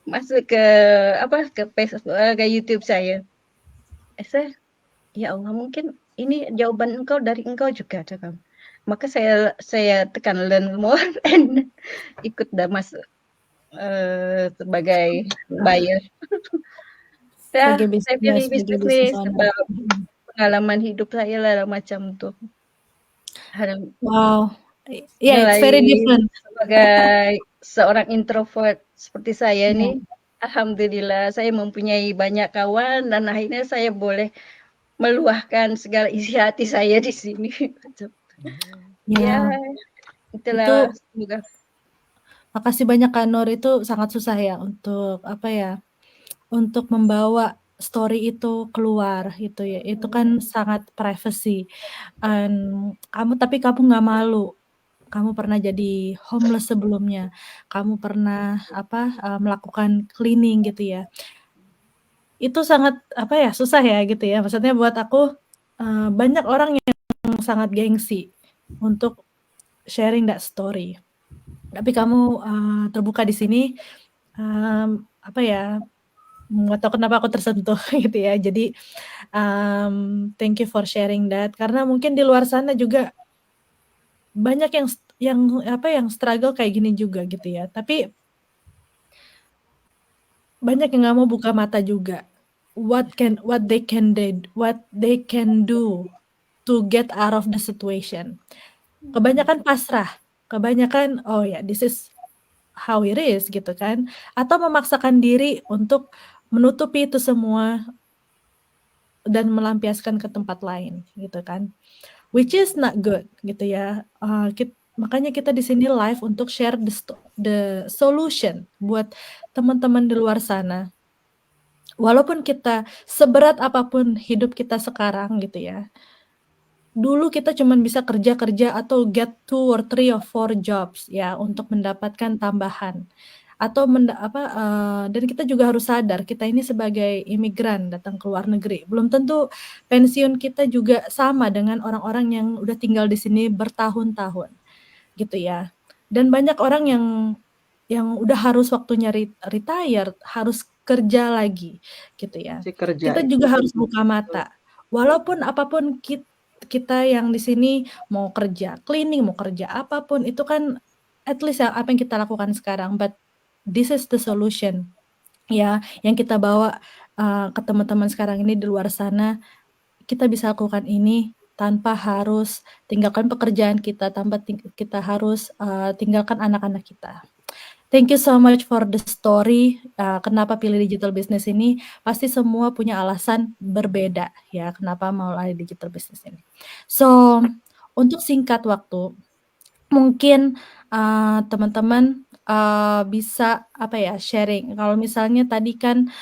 Speaker 7: Masuk ke Facebook, ke YouTube saya. Saya, ya Allah, mungkin ini jawaban engkau dari engkau juga, cakap. Maka saya tekan learn more and ikut dah masuk sebagai buyer. Saya pilih bisnis sebab pengalaman hidup saya lah macam tu.
Speaker 1: Wow, yeah, it's very different.
Speaker 7: Sebagai seorang introvert seperti saya ni, alhamdulillah saya mempunyai banyak kawan dan akhirnya saya boleh meluahkan segala isi hati saya di sini. Ya, itulah.
Speaker 1: Itu, makasih banyak Kak Nur, itu sangat susah ya untuk untuk membawa story itu keluar gitu ya. Itu kan sangat privacy. Tapi kamu nggak malu. Kamu pernah jadi homeless sebelumnya. Kamu pernah melakukan cleaning gitu ya. Itu sangat susah ya gitu ya. Maksudnya buat aku banyak orang yang sangat gengsi untuk sharing that story. Tapi kamu terbuka di sini, nggak tahu kenapa aku tersentuh gitu ya. Jadi thank you for sharing that. Karena mungkin di luar sana juga banyak yang struggle kayak gini juga gitu ya. Tapi banyak yang nggak mau buka mata juga. What they can do to get out of the situation. Kebanyakan pasrah. Kebanyakan this is how it is gitu kan. Atau memaksakan diri untuk menutupi itu semua dan melampiaskan ke tempat lain gitu kan. Which is not good gitu ya. Makanya kita di sini live untuk share the solution buat teman-teman di luar sana. Walaupun kita seberat apapun hidup kita sekarang gitu ya. Dulu kita cuma bisa kerja atau get 2 or 3 or 4 jobs ya untuk mendapatkan tambahan. atau dan kita juga harus sadar kita ini sebagai imigran datang ke luar negeri. Belum tentu pensiun kita juga sama dengan orang-orang yang udah tinggal di sini bertahun-tahun, gitu ya. Dan banyak orang yang udah harus waktunya retire, harus kerja lagi, gitu ya.
Speaker 5: Si kerja
Speaker 1: Kita
Speaker 5: itu.
Speaker 1: juga harus buka mata. Walaupun apapun kita yang di sini mau kerja cleaning, mau kerja apapun, itu kan at least ya apa yang kita lakukan sekarang, but this is the solution ya, yang kita bawa ke teman-teman sekarang ini di luar sana. Kita bisa lakukan ini tanpa harus tinggalkan pekerjaan kita, tanpa kita harus tinggalkan anak-anak kita. Thank you so much for the story. Kenapa pilih digital business ini? Pasti semua punya alasan berbeda ya, kenapa mulai digital business ini. So, untuk singkat waktu, mungkin teman-teman bisa sharing. Kalau misalnya tadi kan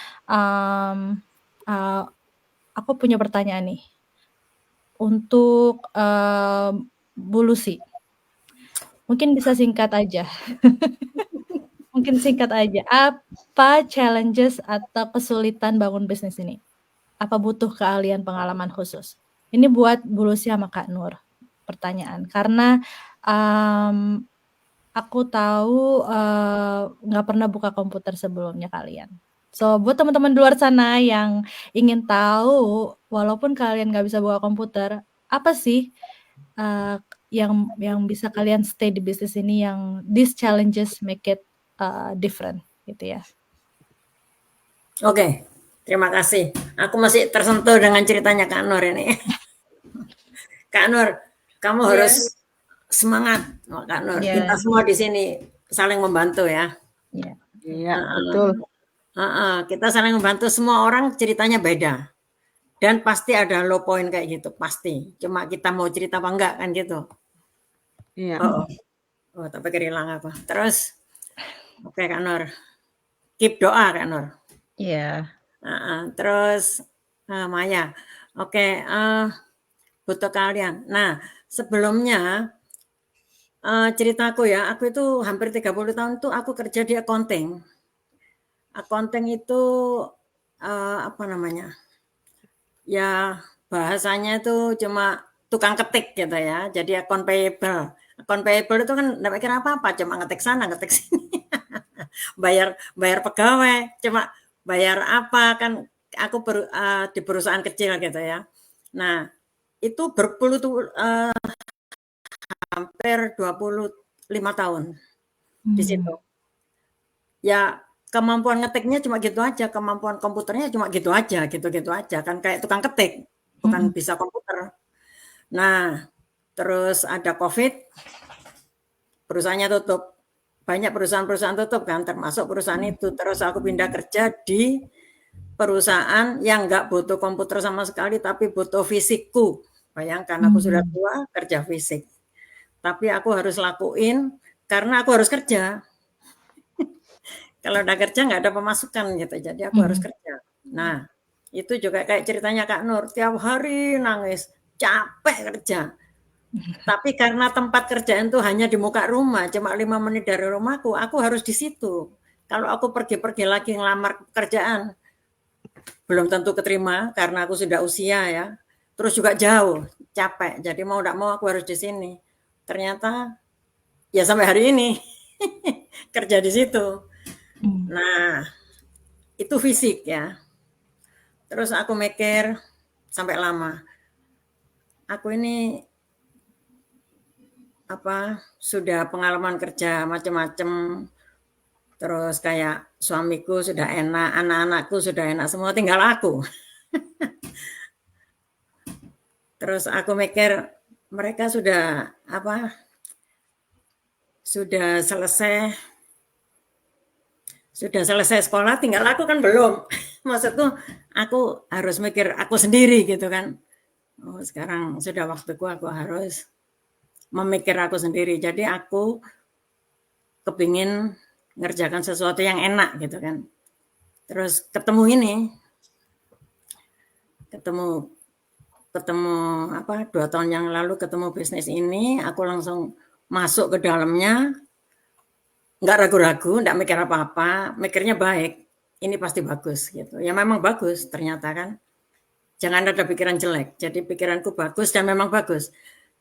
Speaker 1: aku punya pertanyaan nih untuk Bu Lucy. Mungkin bisa singkat aja. Mungkin singkat aja. Apa challenges atau kesulitan bangun bisnis ini? Apa butuh keahlian pengalaman khusus? Ini buat Bu Lucy sama Kak Nur pertanyaan. Karena aku tahu nggak pernah buka komputer sebelumnya kalian. So, buat teman-teman di luar sana yang ingin tahu, walaupun kalian nggak bisa buka komputer, apa sih yang bisa kalian stay di bisnis ini, yang these challenges make it different gitu ya.
Speaker 2: Oke, terima kasih. Aku masih tersentuh dengan ceritanya Kak Nur ini. Kak Nur, kamu harus semangat, Kak Nur. Kita semua di sini saling membantu ya.
Speaker 5: Iya, betul.
Speaker 2: Kita saling membantu, semua orang ceritanya beda. Dan pasti ada low point kayak gitu, pasti. Cuma kita mau cerita apa enggak kan gitu.
Speaker 5: Iya.
Speaker 2: Oh, tak pikir hilang apa. Terus, oke Kak Nur. Keep doa Kak Nur.
Speaker 7: Iya.
Speaker 2: Terus Maya. Oke, butuh kalian. Nah, sebelumnya ceritaku ya, aku itu hampir 30 tahun tuh aku kerja di accounting. Accounting itu apa namanya? Ya, bahasanya itu cuma tukang ketik gitu ya. Jadi account payable. Account payable itu kan enggak mikir apa-apa, cuma ngetik sana, ngetik sini. bayar pegawai, cuma bayar apa kan, aku di perusahaan kecil gitu ya. Nah, itu hampir 25 tahun di situ. Ya, kemampuan ngetiknya cuma gitu aja, kemampuan komputernya cuma gitu aja, gitu-gitu aja kan, kayak tukang ketik, bukan bisa komputer. Nah, terus ada COVID, perusahaannya tutup. Banyak perusahaan-perusahaan tutup kan, termasuk perusahaan itu. Terus aku pindah kerja di perusahaan yang nggak butuh komputer sama sekali, tapi butuh fisikku. Bayangkan aku sudah tua, kerja fisik. Tapi aku harus lakuin karena aku harus kerja. Kalau udah kerja nggak ada pemasukan gitu, jadi aku harus kerja. Nah, itu juga kayak ceritanya Kak Nur, tiap hari nangis, capek kerja. Tapi karena tempat kerjaan tuh hanya di muka rumah, cuma 5 menit dari rumahku, aku harus di situ. Kalau aku pergi-pergi lagi ngelamar pekerjaan, belum tentu keterima karena aku sudah usia ya. Terus juga jauh, capek. Jadi mau enggak mau aku harus di sini. Ternyata ya sampai hari ini kerja di situ. Nah, itu fisik ya. Terus aku mikir sampai lama. Aku ini sudah pengalaman kerja macam-macam, terus kayak suamiku sudah enak, anak-anakku sudah enak semua, tinggal aku. Terus aku mikir mereka sudah selesai sekolah, tinggal aku kan belum. Maksudku aku harus mikir aku sendiri gitu kan. Oh, sekarang sudah waktuku, aku harus memikir aku sendiri. Jadi aku kepingin ngerjakan sesuatu yang enak gitu kan. Terus ketemu 2 tahun yang lalu ketemu bisnis ini, aku langsung masuk ke dalamnya. nggak ragu-ragu, nggak mikir apa-apa, mikirnya baik, ini pasti bagus gitu. Ya memang bagus ternyata kan. Jangan ada pikiran jelek. Jadi pikiranku bagus dan memang bagus.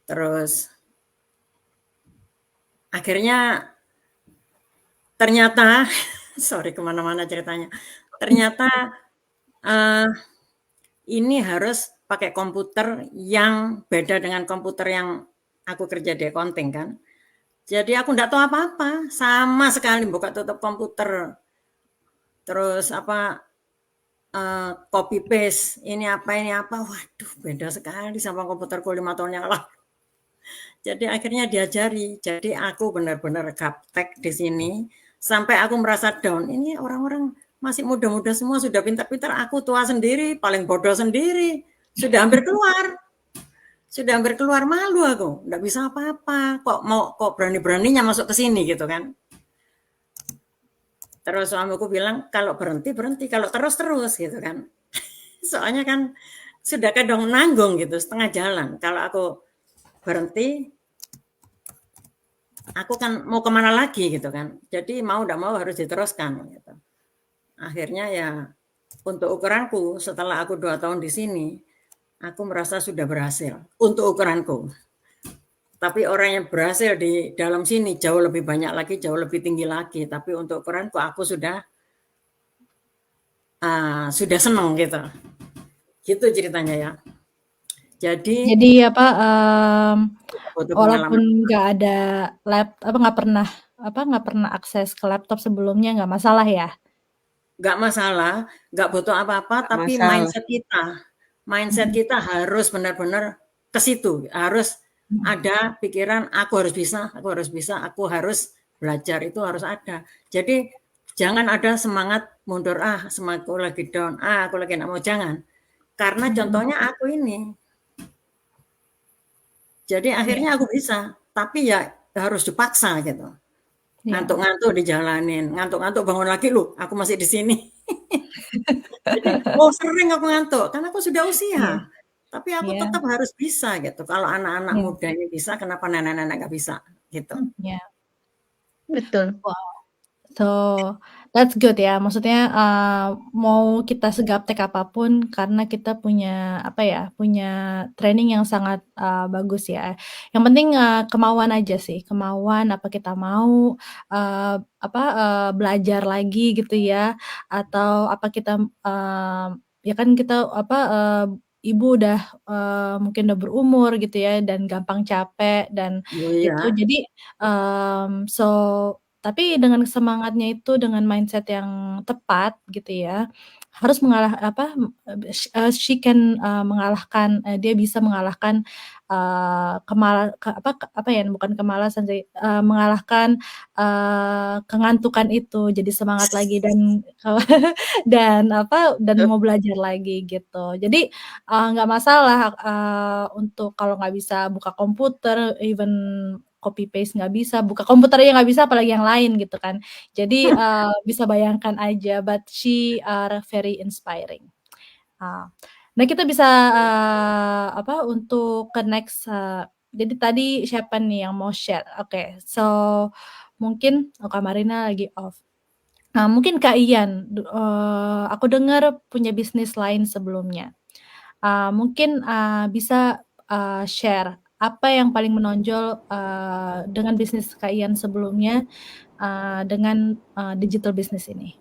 Speaker 2: Terus akhirnya ternyata, sorry kemana-mana ceritanya. Ternyata ini harus pakai komputer yang beda dengan komputer yang aku kerja di accounting kan. Jadi aku nggak tahu apa-apa, sama sekali buka tutup komputer. Terus copy paste, ini apa, waduh beda sekali sama komputerku 5 tahun yang lalu. Jadi akhirnya diajari, jadi aku benar-benar gaptek di sini, sampai aku merasa down, ini orang-orang masih muda-muda semua, sudah pintar-pintar, aku tua sendiri, paling bodoh sendiri, sudah hampir keluar, malu aku, nggak bisa apa-apa, kok berani-beraninya masuk ke sini gitu kan. Terus suamiku bilang, kalau berhenti, kalau terus gitu kan. Soalnya kan sudah kadang nanggung gitu, setengah jalan. Kalau aku berhenti, aku kan mau kemana lagi gitu kan. Jadi mau tidak mau harus diteruskan gitu. Akhirnya ya untuk ukuranku setelah aku 2 tahun di sini, aku merasa sudah berhasil untuk ukuranku. Tapi orang yang berhasil di dalam sini jauh lebih banyak lagi, jauh lebih tinggi lagi. Tapi untuk ukuranku aku sudah senang gitu. Gitu ceritanya ya. Jadi
Speaker 1: walaupun nggak ada nggak pernah akses ke laptop sebelumnya nggak masalah ya?
Speaker 2: Nggak masalah, nggak butuh apa-apa, tapi mindset kita harus benar-benar ke situ, harus ada pikiran aku harus bisa, aku harus belajar, itu harus ada. Jadi jangan ada semangat mundur, semangat aku lagi down, aku lagi nggak mau, jangan. Karena contohnya aku ini. Jadi akhirnya aku bisa, tapi ya harus dipaksa gitu. Ngantuk-ngantuk dijalanin, ngantuk-ngantuk bangun lagi, loh aku masih di sini. Jadi, sering aku ngantuk, karena aku sudah usia. Tapi aku tetap harus bisa gitu. Kalau anak-anak muda ini bisa, kenapa nenek-nenek nggak bisa gitu.
Speaker 7: Betul.
Speaker 1: Wow. So that's good ya. Maksudnya mau kita segaptek apapun karena kita punya punya training yang sangat bagus ya. Yang penting kemauan aja sih, kemauan apa kita mau belajar lagi gitu ya, atau apa kita ya kan kita ibu udah mungkin udah berumur gitu ya dan gampang capek dan itu. Jadi tapi dengan semangatnya itu, dengan mindset yang tepat gitu ya, harus mengalahkan, dia bisa mengalahkan kemalasan sih, mengalahkan kengantukan itu, jadi semangat lagi dan mau belajar lagi gitu. Jadi nggak masalah untuk kalau nggak bisa buka komputer, even copy paste nggak bisa, buka komputer aja nggak bisa apalagi yang lain gitu kan. Jadi bisa bayangkan aja, but she are very inspiring. Nah kita bisa untuk ke next, jadi tadi siapa nih yang mau share? Oke, so mungkin Kak Marina lagi off. Mungkin Kak Ian, aku dengar punya bisnis lain sebelumnya. Mungkin bisa share apa yang paling menonjol dengan bisnis Kak Ian sebelumnya dengan digital business ini?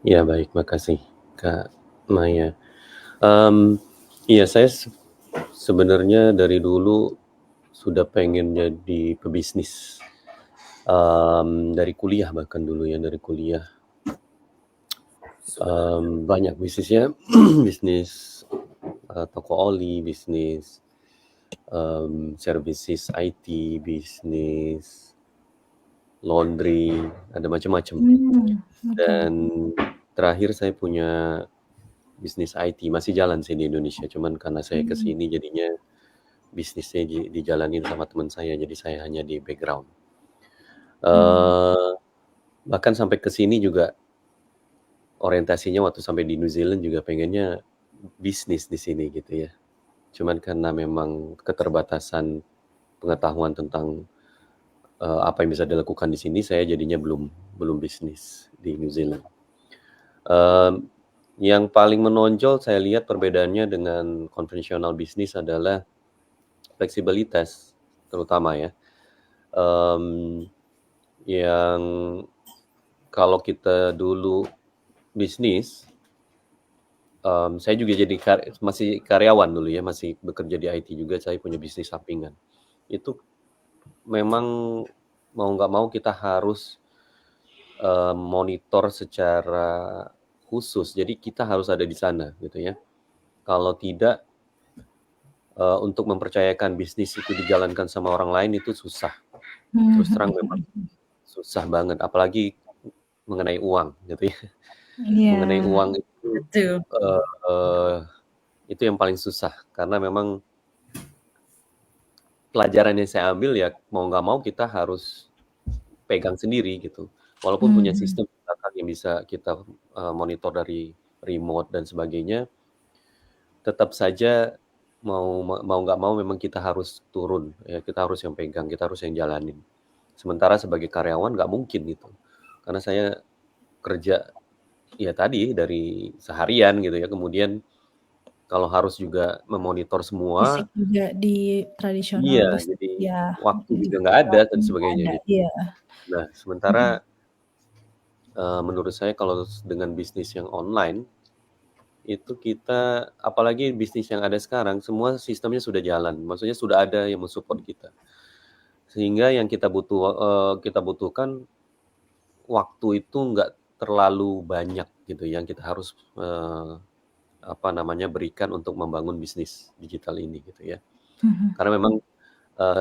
Speaker 3: Ya baik, makasih Kak Maya. Iya, saya sebenarnya dari dulu sudah pengen jadi pebisnis. Dari kuliah bahkan dulu ya, dari kuliah. Banyak bisnisnya, bisnis toko oli, bisnis services IT, bisnis laundry, ada macam-macam. Dan terakhir saya punya bisnis IT, masih jalan sih di Indonesia, cuman karena saya kesini jadinya bisnisnya dijalanin sama teman saya, jadi saya hanya di background. Bahkan sampai kesini juga orientasinya waktu sampai di New Zealand juga pengennya bisnis di sini gitu ya. Cuman karena memang keterbatasan pengetahuan tentang apa yang bisa dilakukan di sini, saya jadinya belum bisnis di New Zealand. Yang paling menonjol saya lihat perbedaannya dengan konvensional bisnis adalah fleksibilitas, terutama ya. Yang kalau kita dulu bisnis, saya juga jadi masih karyawan dulu ya, masih bekerja di IT juga, saya punya bisnis sampingan. Itu memang mau nggak mau kita harus monitor secara khusus, jadi kita harus ada di sana gitu ya. Kalau tidak, untuk mempercayakan bisnis itu dijalankan sama orang lain itu susah. Terus terang memang susah banget, apalagi mengenai uang gitu ya. Mengenai
Speaker 1: Iya.
Speaker 3: uang itu,
Speaker 6: Betul.
Speaker 3: itu yang paling susah karena memang pelajaran yang saya ambil ya mau nggak mau kita harus pegang sendiri gitu. Walaupun punya sistem yang bisa kita monitor dari remote dan sebagainya, tetap saja mau nggak mau memang kita harus turun ya, kita harus yang pegang, kita harus yang jalanin. Sementara sebagai karyawan nggak mungkin gitu, karena saya kerja ya tadi dari seharian gitu ya, kemudian kalau harus juga memonitor semua,
Speaker 1: Fisik juga di tradisional
Speaker 3: iya,
Speaker 1: bisnis
Speaker 3: jadi
Speaker 1: ya.
Speaker 3: waktu juga nggak ada dan sebagainya
Speaker 1: Ada,
Speaker 3: gitu.
Speaker 1: iya.
Speaker 3: Nah, sementara menurut saya kalau dengan bisnis yang online itu kita, apalagi bisnis yang ada sekarang, semua sistemnya sudah jalan, maksudnya sudah ada yang mensupport kita. Sehingga yang kita butuhkan waktu itu nggak terlalu banyak gitu yang kita harus berikan untuk membangun bisnis digital ini gitu ya. Karena memang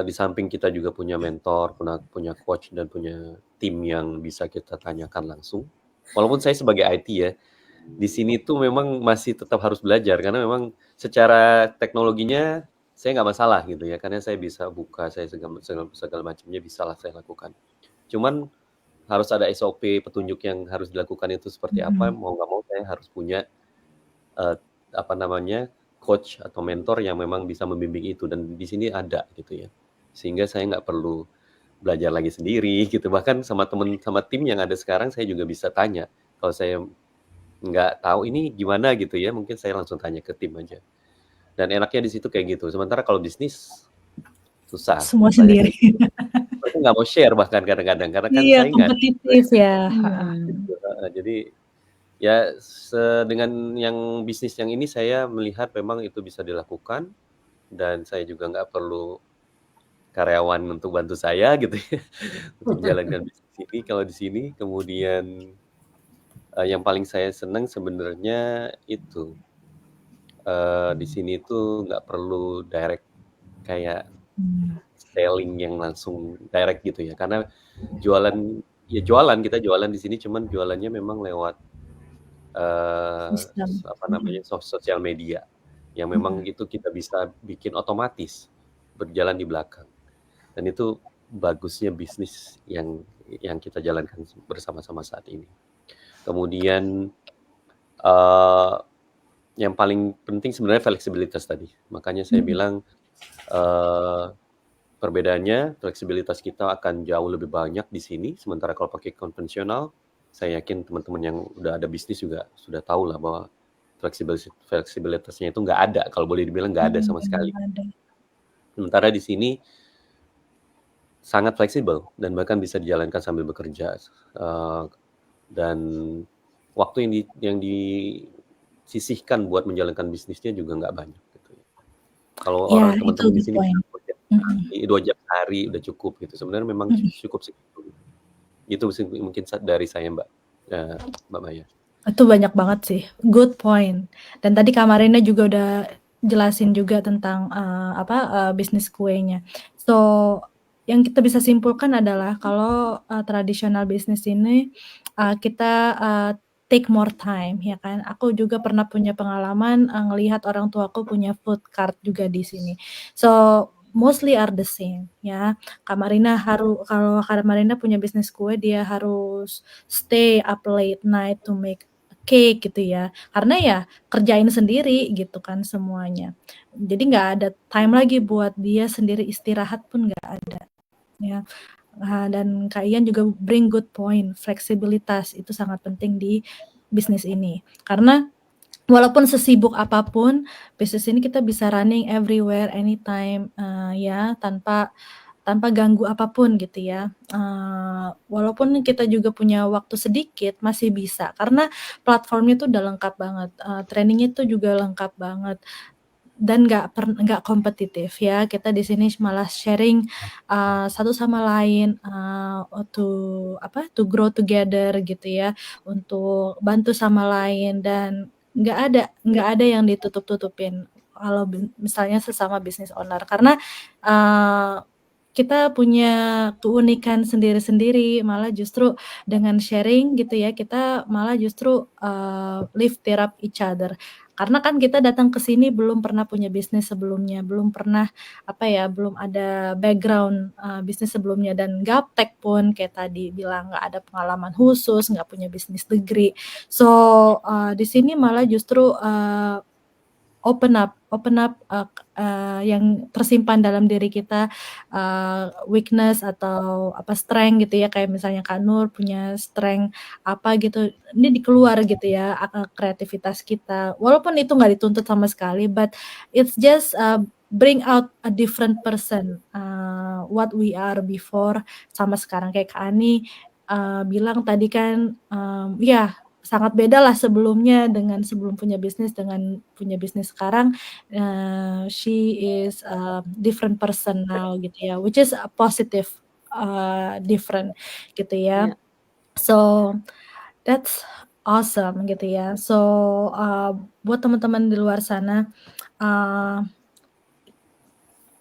Speaker 3: di samping kita juga punya mentor, punya coach dan punya tim yang bisa kita tanyakan langsung. Walaupun saya sebagai IT ya, di sini tuh memang masih tetap harus belajar karena memang secara teknologinya saya nggak masalah gitu ya, karena saya bisa buka, saya segala macamnya bisa lah saya lakukan. Cuman harus ada SOP petunjuk yang harus dilakukan itu seperti apa, mau nggak mau saya harus punya coach atau mentor yang memang bisa membimbing itu, dan di sini ada gitu ya, sehingga saya nggak perlu belajar lagi sendiri gitu. Bahkan sama tim yang ada sekarang saya juga bisa tanya kalau saya nggak tahu ini gimana gitu ya, mungkin saya langsung tanya ke tim aja. Dan enaknya di situ kayak gitu. Sementara kalau bisnis susah.
Speaker 1: Semua
Speaker 3: Saya
Speaker 1: sendiri.
Speaker 3: nggak mau share bahkan kadang-kadang karena kan
Speaker 1: Iya,
Speaker 3: saya nggak.
Speaker 1: kompetitif ya.
Speaker 3: Jadi ya dengan yang bisnis yang ini saya melihat memang itu bisa dilakukan dan saya juga nggak perlu karyawan untuk bantu saya gitu ya untuk menjalankan bisnis ini. Kalau di sini kemudian yang paling saya senang sebenarnya itu di sini tuh nggak perlu direct kayak selling yang langsung direct gitu ya, karena kita jualan di sini, cuman jualannya memang lewat sosial media yang memang itu kita bisa bikin otomatis berjalan di belakang, dan itu bagusnya bisnis yang kita jalankan bersama-sama saat ini. Kemudian yang paling penting sebenarnya fleksibilitas tadi. Makanya saya bilang perbedaannya fleksibilitas kita akan jauh lebih banyak di sini. Sementara kalau pakai konvensional, saya yakin teman-teman yang udah ada bisnis juga sudah tahu lah bahwa fleksibilitasnya itu nggak ada. Kalau boleh dibilang nggak ada sama sekali. Sementara di sini sangat fleksibel dan bahkan bisa dijalankan sambil bekerja. Dan waktu yang disisihkan buat menjalankan bisnisnya juga nggak banyak gitu. Kalau orang teman-teman di sini 2 jam sehari udah cukup gitu. Sebenarnya memang cukup segitu. Itu mungkin dari saya Mbak Maya.
Speaker 1: Itu banyak banget sih, good point. Dan tadi Kak Marina juga udah jelasin juga tentang bisnis kuenya. So yang kita bisa simpulkan adalah kalau tradisional bisnis ini kita take more time ya kan. Aku juga pernah punya pengalaman ngelihat orang tuaku punya food cart juga di sini. So mostly are the same ya. Kalau Kak Marina punya bisnis kue, dia harus stay up late night to make cake gitu ya. Karena ya kerjain sendiri gitu kan semuanya. Jadi nggak ada time lagi buat dia sendiri istirahat pun nggak ada. Ya. Dan Kak Ian juga bring good point, fleksibilitas itu sangat penting di bisnis ini. Karena walaupun sesibuk apapun, bisnis ini kita bisa running everywhere, anytime, ya tanpa ganggu apapun gitu ya. Walaupun kita juga punya waktu sedikit, masih bisa karena platformnya tuh udah lengkap banget, trainingnya tuh juga lengkap banget dan nggak kompetitif ya. Kita di sini malah sharing satu sama lain, to grow together gitu ya, untuk bantu sama lain dan nggak ada yang ditutup-tutupin kalau misalnya sesama business owner karena kita punya keunikan sendiri-sendiri, malah justru dengan sharing gitu ya, kita malah justru lift up each other. Karena kan kita datang ke sini belum pernah punya bisnis sebelumnya, belum pernah belum ada background bisnis sebelumnya dan gaptek pun kayak tadi bilang nggak ada pengalaman khusus, nggak punya bisnis degree. So di sini malah justru open up yang tersimpan dalam diri kita, weakness atau strength gitu ya, kayak misalnya Kak Nur punya strength apa gitu, ini dikeluar gitu ya, kreativitas kita. Walaupun itu nggak dituntut sama sekali, but it's just bring out a different person, what we are before sama sekarang. Kayak Kak Ani bilang tadi kan, ya sangat beda lah sebelumnya dengan sebelum punya bisnis dengan punya bisnis sekarang. She is a different person now gitu ya, which is a positive different gitu ya.
Speaker 5: Iya.
Speaker 1: So that's awesome gitu ya. So buat teman-teman di luar sana,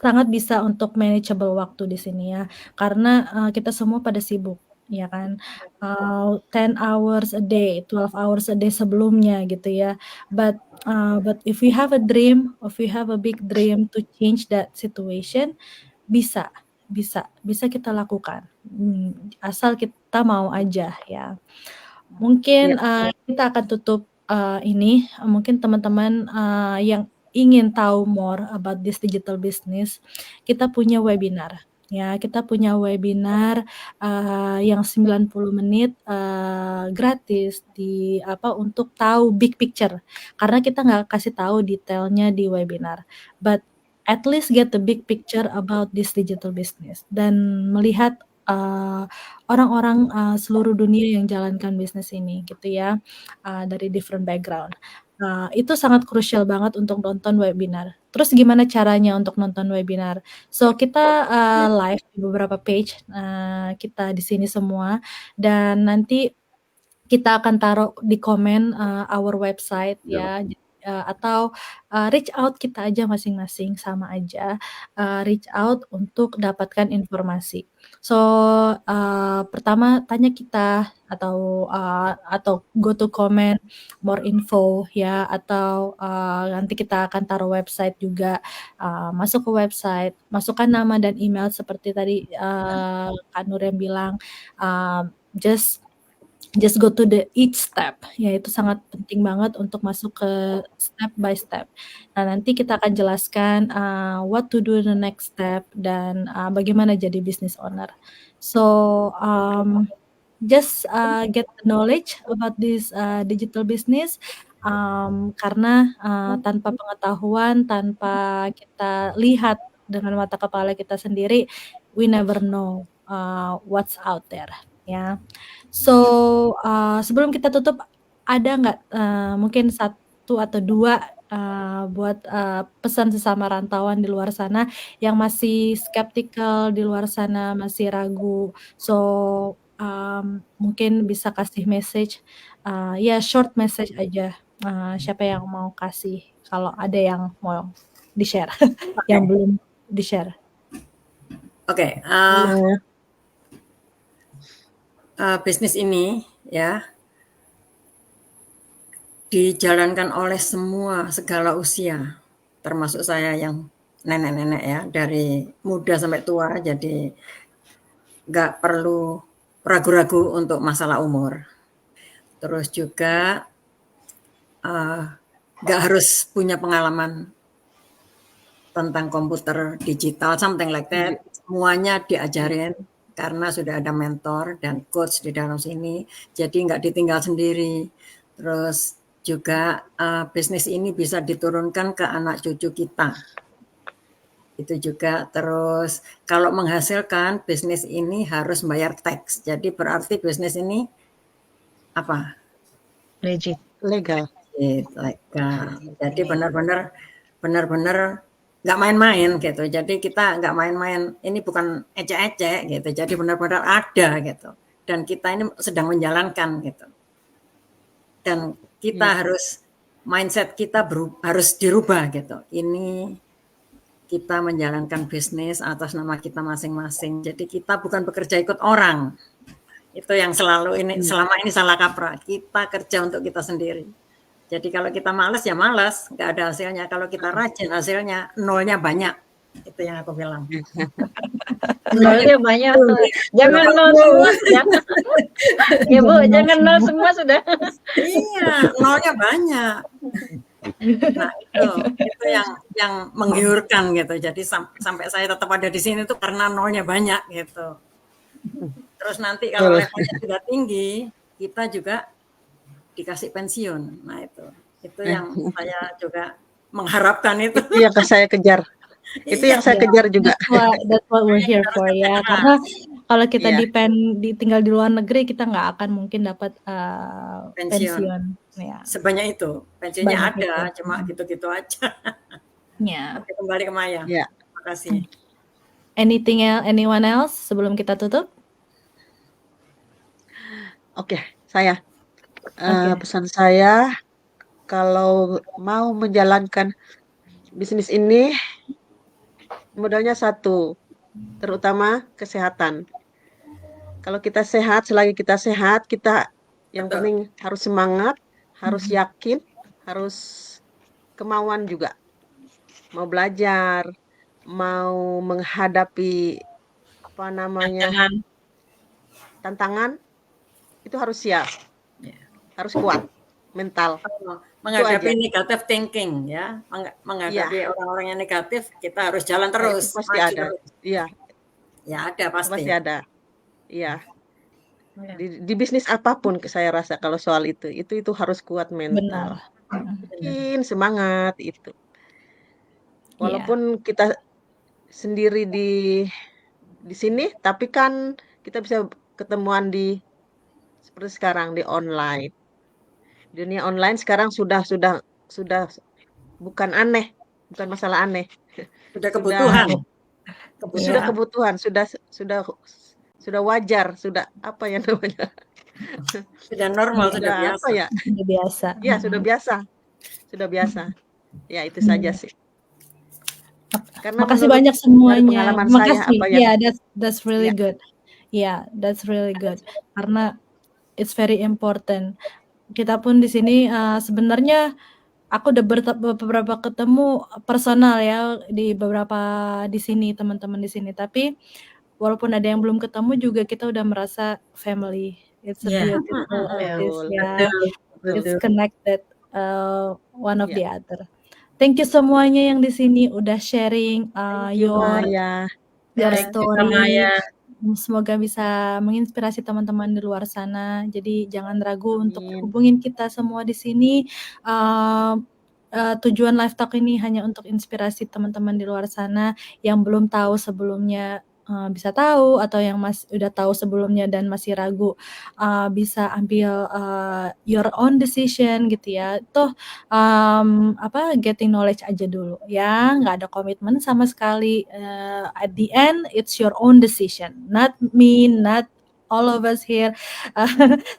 Speaker 1: sangat bisa untuk manageable waktu di sini ya, karena kita semua pada sibuk ya kan, 10 hours a day, 12 hours a day sebelumnya gitu ya. But if we have a dream, if we have a big dream to change that situation, bisa kita lakukan, asal kita mau aja ya. Mungkin kita akan tutup ini, mungkin teman-teman yang ingin tahu more about this digital business, kita punya webinar ya, kita punya webinar yang 90 menit gratis untuk tahu big picture. Karena kita nggak kasih tahu detailnya di webinar, but at least get the big picture about this digital business dan melihat orang-orang seluruh dunia yang jalankan bisnis ini gitu ya, dari different background. Itu sangat krusial banget untuk nonton webinar. Terus gimana caranya untuk nonton webinar? So kita live di beberapa page kita di sini semua dan nanti kita akan taruh di komen our website ya, atau reach out kita aja masing-masing sama aja, reach out untuk dapatkan informasi. So pertama tanya kita atau go to comment more info ya, atau nanti kita akan taruh website juga, masuk ke website, masukkan nama dan email seperti tadi Kak Nur yang bilang, just go to the each step, ya itu sangat penting banget untuk masuk ke step by step. Nah nanti kita akan jelaskan what to do the next step dan bagaimana jadi business owner. So just get the knowledge about this digital business, karena tanpa pengetahuan, tanpa kita lihat dengan mata kepala kita sendiri, we never know what's out there ya. So sebelum kita tutup, ada nggak mungkin 1 atau 2 buat pesan sesama rantauan di luar sana yang masih skeptical di luar sana, masih ragu. So mungkin bisa kasih message, ya short message aja, siapa yang mau kasih kalau ada yang mau di-share, yang belum di-share.
Speaker 2: Oke, bisnis ini ya dijalankan oleh segala usia, termasuk saya yang nenek-nenek ya, dari muda sampai tua, jadi nggak perlu ragu-ragu untuk masalah umur. Terus juga nggak harus punya pengalaman tentang komputer digital, something like that. Semuanya diajarin karena sudah ada mentor dan coach di dalam sini, jadi nggak ditinggal sendiri. Terus juga bisnis ini bisa diturunkan ke anak cucu kita. Itu juga. Terus kalau menghasilkan bisnis ini harus bayar tax. Jadi berarti bisnis ini apa?
Speaker 7: Legit.
Speaker 5: Legal.
Speaker 2: Legal. Jadi benar-benar nggak main-main gitu. Jadi kita nggak main-main. Ini bukan ecek-ecek gitu. Jadi benar-benar ada gitu. Dan kita ini sedang menjalankan gitu. Dan kita harus mindset kita harus dirubah gitu. Ini kita menjalankan bisnis atas nama kita masing-masing. Jadi kita bukan bekerja ikut orang. Itu yang selalu ini selama ini salah kaprah. Kita kerja untuk kita sendiri. Jadi kalau kita malas ya malas, nggak ada hasilnya. Kalau kita rajin hasilnya nolnya banyak. Itu yang aku bilang.
Speaker 7: Nolnya banyak. Jangan nol semua. Ya Bu, jangan nol semua sudah.
Speaker 2: Iya, nolnya banyak. Nah itu yang menggiurkan gitu. Jadi sampai saya tetap ada di sini tuh karena nolnya banyak gitu. Terus nanti kalau levelnya sudah tinggi, kita juga dikasih pensiun. Nah itu yang saya juga mengharapkan itu.
Speaker 5: Itu yang saya kejar. Itu yang saya kejar juga.
Speaker 1: That's what we're here for ya. Karena kalau kita tinggal di luar negeri, kita nggak akan mungkin dapat pensiun. Ya.
Speaker 2: Sebanyak itu. Pensiunnya ada, cuma gitu-gitu aja.
Speaker 1: Ya.
Speaker 2: Oke, kembali ke Maya.
Speaker 5: Ya.
Speaker 2: Terima kasih.
Speaker 1: Anyone else sebelum kita tutup?
Speaker 5: Oke, saya. Pesan saya, kalau mau menjalankan bisnis ini, modalnya satu, terutama kesehatan. Kalau kita sehat, selagi kita sehat, kita yang penting harus semangat, harus yakin, harus kemauan juga. Mau belajar, mau menghadapi tantangan, itu harus siap. Harus kuat mental.
Speaker 2: Menghadapi negative thinking ya, menghadapi orang-orang yang negatif, kita harus jalan terus.
Speaker 5: Itu pasti ada. Iya.
Speaker 2: Ya ada pasti.
Speaker 5: Pasti ada. Iya. Di bisnis apapun saya rasa kalau soal itu harus kuat mental. Yakin, semangat itu. Walaupun kita sendiri di sini, tapi kan kita bisa ketemuan seperti sekarang di online. Dunia online sekarang sudah bukan aneh, bukan masalah aneh.
Speaker 2: Sudah kebutuhan.
Speaker 5: Sudah kebutuhan, sudah wajar, sudah apa ya namanya?
Speaker 2: Sudah normal, sudah biasa.
Speaker 5: Ya?
Speaker 1: Sudah biasa.
Speaker 5: Ya, sudah biasa. Ya, itu saja sih.
Speaker 1: Karena makasih banyak semuanya.
Speaker 5: Makasih.
Speaker 1: That's really good. Yeah, that's really good. Karena it's very important. Kita pun di sini sebenarnya aku udah beberapa ketemu personal ya di sini teman-teman di sini. Tapi walaupun ada yang belum ketemu juga kita udah merasa family. It's a beautiful. It's connected one of the other. Thank you semuanya yang di sini udah sharing your story. Semoga bisa menginspirasi teman-teman di luar sana. Jadi jangan ragu untuk hubungin kita semua di sini. Tujuan Live Talk ini hanya untuk inspirasi teman-teman di luar sana yang belum tahu sebelumnya bisa tahu, atau yang udah tahu sebelumnya dan masih ragu bisa ambil your own decision gitu ya. Toh getting knowledge aja dulu ya, nggak ada komitmen sama sekali. At the end it's your own decision, not me, not all of us here.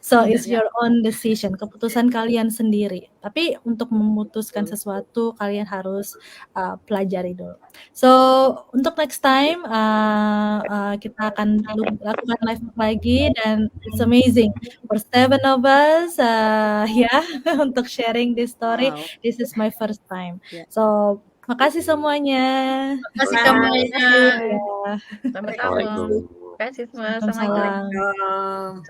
Speaker 1: So it's your own decision, keputusan kalian sendiri. Tapi untuk memutuskan sesuatu kalian harus pelajari dulu. So untuk next time kita akan lakukan live lagi, dan it's amazing for 7 of us untuk sharing this story. This is my first time. So makasih semuanya.
Speaker 6: Makasih semuanya.
Speaker 7: Sama-sama. Terima kasih semua.
Speaker 1: Salam.